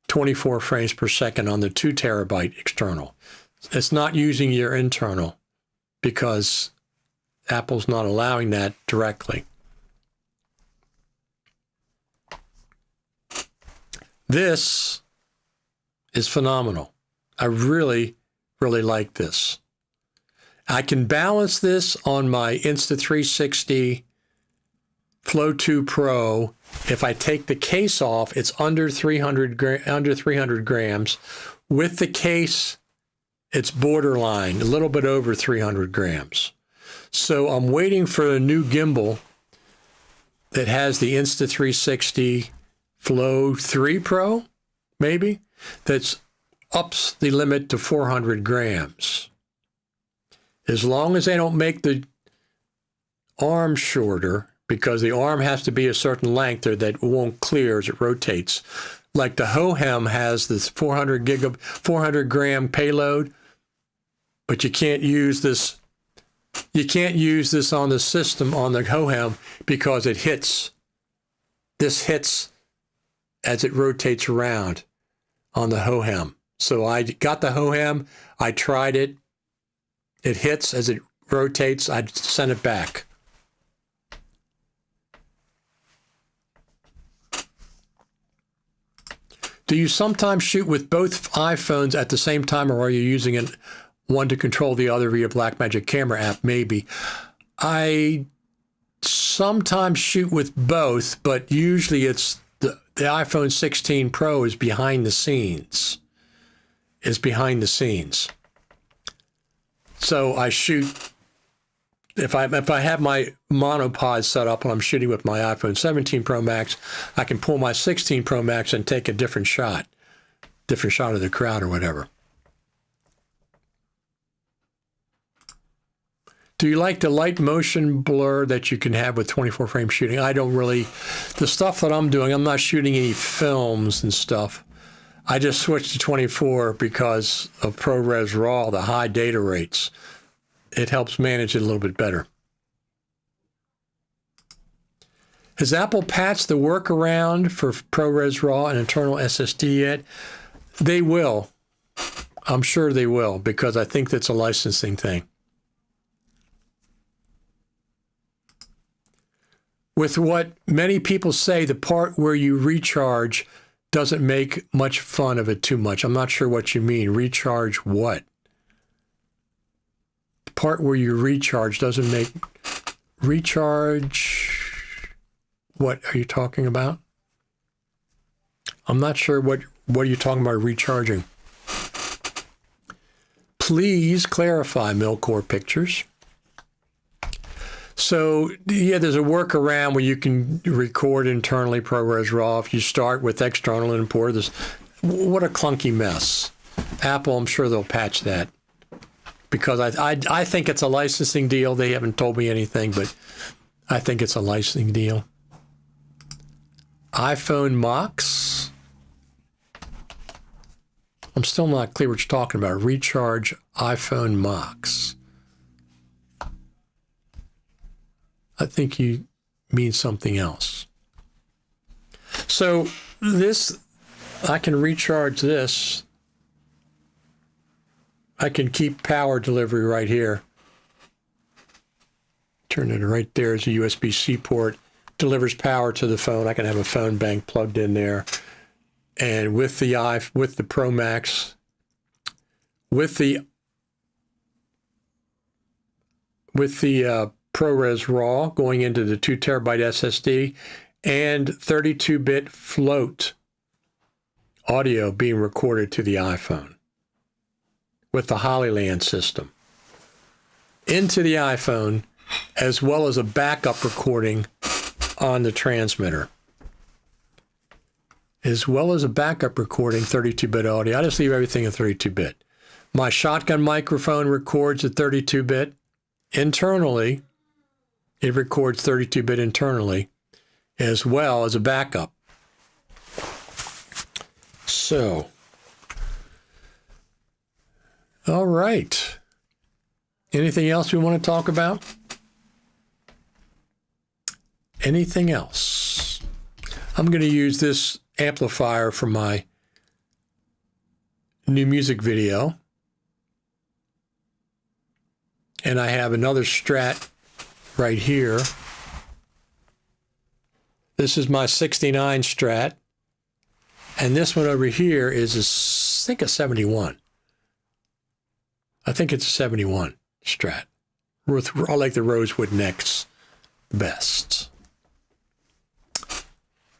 24 frames per second on the 2 terabyte external. It's not using your internal because Apple's not allowing that directly. This is phenomenal. I really, really like this. I can balance this on my Insta360 Flow 2 Pro. If I take the case off, it's under 300 grams. With the case, it's borderline, a little bit over 300 grams. So I'm waiting for a new gimbal that has the Insta360 Flow 3 Pro, maybe, that's ups the limit to 400 grams. As long as they don't make the arm shorter, because the arm has to be a certain length or that won't clear as it rotates. Like the Hohem has this 400 gram payload, but you can't use this. You can't use this on the system on the Hohem because it hits. This hits as it rotates around on the Hohem. So I got the Hohem. I tried it. It hits as it rotates. I sent it back. Do you sometimes shoot with both iPhones at the same time, or are you using one to control the other via Blackmagic Camera app? Maybe. I sometimes shoot with both, but usually it's the iPhone 16 Pro is behind the scenes. So I shoot, if I have my monopod set up and I'm shooting with my iPhone 17 Pro Max, I can pull my 16 Pro Max and take a different shot of the crowd or whatever. Do you like the light motion blur that you can have with 24 frame shooting? I don't really. The stuff that I'm doing, I'm not shooting any films and stuff. I just switched to 24 because of ProRes RAW, the high data rates. It helps manage it a little bit better. Has Apple patched the workaround for ProRes RAW and internal SSD yet? They will. I'm sure they will, because I think that's a licensing thing. With what many people say, the part where you recharge doesn't make much fun of it too much. I'm not sure what you mean. Recharge what? The part where you recharge doesn't make... Recharge... What are you talking about? I'm not sure what are you talking about recharging. Please clarify, Milcore Pictures. So, yeah, there's a workaround where you can record internally ProRes RAW. If you start with external import, what a clunky mess. Apple, I'm sure they'll patch that. Because I think it's a licensing deal. They haven't told me anything, but I think it's a licensing deal. iPhone Mox. I'm still not clear what you're talking about. Recharge iPhone Mox. I think you mean something else. So this, I can recharge this. I can keep power delivery right here. Turn it right there as a USB-C port. Delivers power to the phone. I can have a phone bank plugged in there. And with the Pro Max, with the ProRes RAW going into the 2 terabyte SSD and 32-bit float audio being recorded to the iPhone with the Hollyland system into the iPhone, as well as a backup recording on the transmitter. As well as a backup recording, 32-bit audio. I just leave everything at 32-bit. My shotgun microphone records at 32-bit internally. It records 32-bit internally, as well as a backup. So, all right. Anything else we want to talk about? Anything else? I'm going to use this amplifier for my new music video. And I have another Strat right here. This is my 69 Strat. And this one over here is, I think, a 71. I think it's a 71 Strat. I like the rosewood necks best.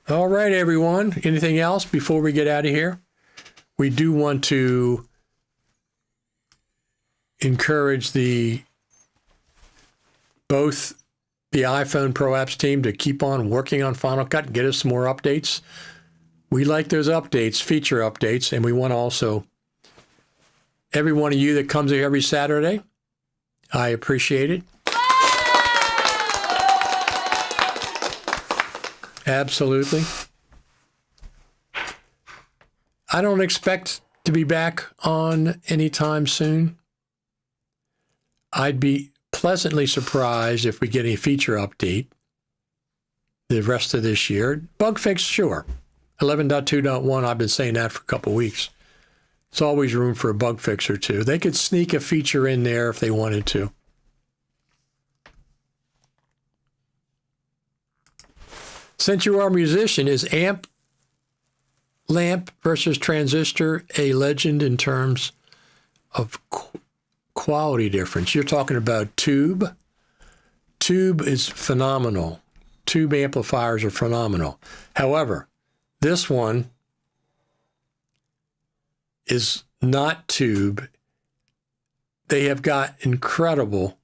All right, everyone. Anything else before we get out of here? We do want to encourage both the iPhone Pro Apps team to keep on working on Final Cut and get us some more updates. We like those updates, feature updates, and we want to also, every one of you that comes here every Saturday, I appreciate it. Absolutely. I don't expect to be back on anytime soon. I'd be pleasantly surprised if we get a feature update the rest of this year. Bug fix, sure. 11.2.1, I've been saying that for a couple of weeks. There's always room for a bug fix or two. They could sneak a feature in there if they wanted to. Since you are a musician, is lamp versus transistor a legend in terms of quality difference? You're talking about tube. Tube is phenomenal. Tube amplifiers are phenomenal. However, this one is not tube. They have got incredible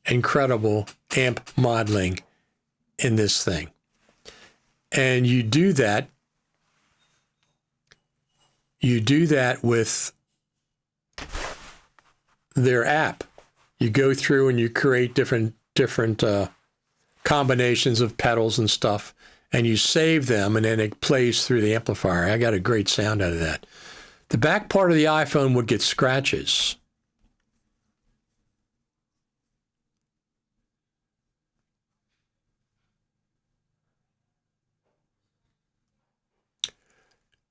amp modeling in this thing. And you do that with their app. You go through and you create different combinations of pedals and stuff, and you save them, and then it plays through the amplifier. I got a great sound out of that. The back part of the iPhone would get scratches.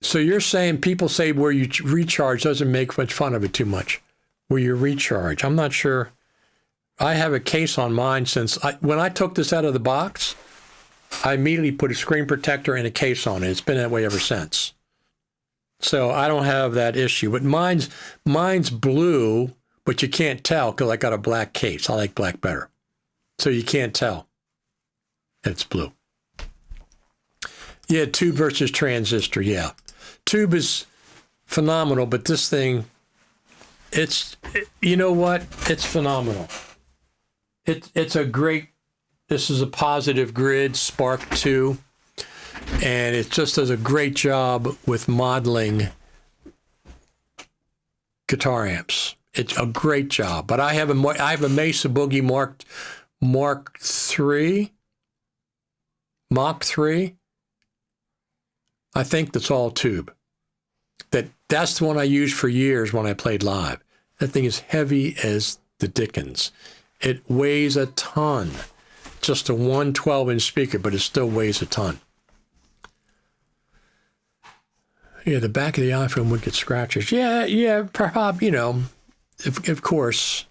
So you're saying people say where you recharge doesn't make much fun of it too much. Where you recharge. I'm not sure. I have a case on mine when I took this out of the box, I immediately put a screen protector and a case on it. It's been that way ever since. So I don't have that issue. But mine's blue, but you can't tell because I got a black case. I like black better. So you can't tell it's blue. Yeah, tube versus transistor, yeah. Tube is phenomenal, but this thing, you know what? It's phenomenal. This is a positive grid, Spark 2, and it just does a great job with modeling guitar amps. It's a great job. But I have a Mesa Boogie Mach 3. I think that's all tube. That's the one I used for years when I played live. That thing is heavy as the dickens. It weighs a ton. Just a 112-inch speaker, but it still weighs a ton. Yeah, the back of the iPhone would get scratches. Yeah, perhaps, of course,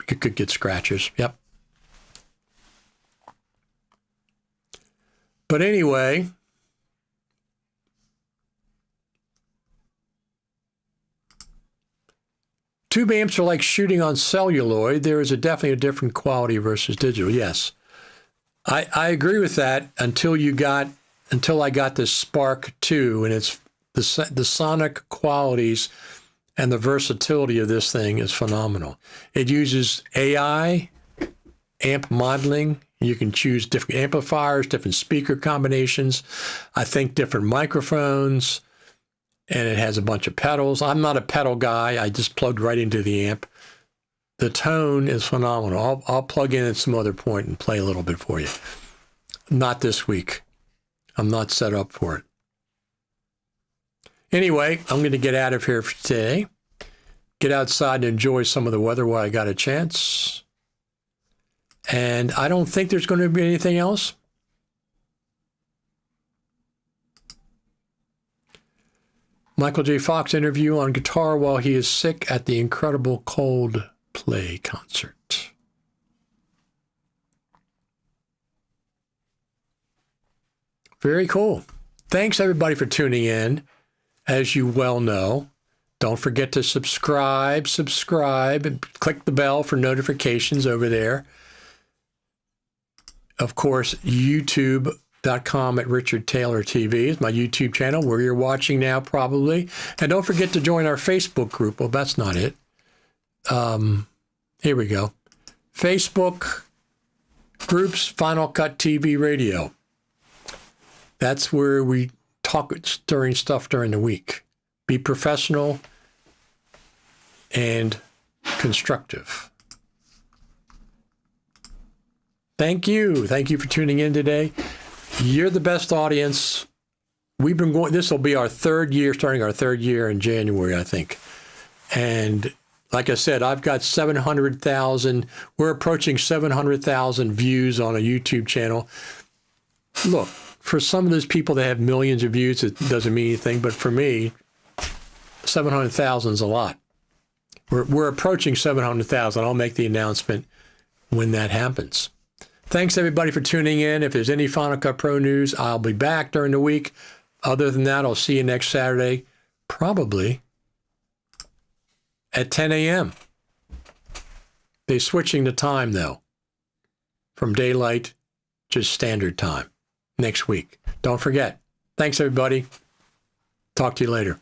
it could get scratches. Yep. But anyway, tube amps are like shooting on celluloid. There is definitely a different quality versus digital. Yes, I agree with that until I got this Spark 2, and it's the sonic qualities and the versatility of this thing is phenomenal. It uses AI amp modeling. You can choose different amplifiers, different speaker combinations. I think different microphones. And it has a bunch of pedals. I'm not a pedal guy. I just plugged right into the amp. The tone is phenomenal. I'll plug in at some other point and play a little bit for you. Not this week. I'm not set up for it. Anyway, I'm going to get out of here for today. Get outside and enjoy some of the weather while I got a chance. And I don't think there's going to be anything else. Michael J. Fox interview on guitar while he is sick at the incredible Coldplay concert. Very cool. Thanks, everybody, for tuning in. As you well know, don't forget to subscribe, and click the bell for notifications over there. Of course, YouTube.com at Richard Taylor TV is my YouTube channel where you're watching now probably. And don't forget to join our Facebook group. Well, that's not it. Here we go. Facebook groups, Final Cut TV Radio. That's where we talk during stuff during the week. Be professional and constructive. Thank you. Thank you for tuning in today. You're the best audience we've been going, this will be our third year, starting our third year in January, I think. And like I said, I've got 700,000, we're approaching 700,000 views on a YouTube channel. Look, for some of those people that have millions of views, it doesn't mean anything. But for me, 700,000 is a lot. We're approaching 700,000. I'll make the announcement when that happens. Thanks, everybody, for tuning in. If there's any Final Cut Pro news, I'll be back during the week. Other than that, I'll see you next Saturday, probably at 10 a.m. They're switching the time, though, from daylight to standard time next week. Don't forget. Thanks, everybody. Talk to you later.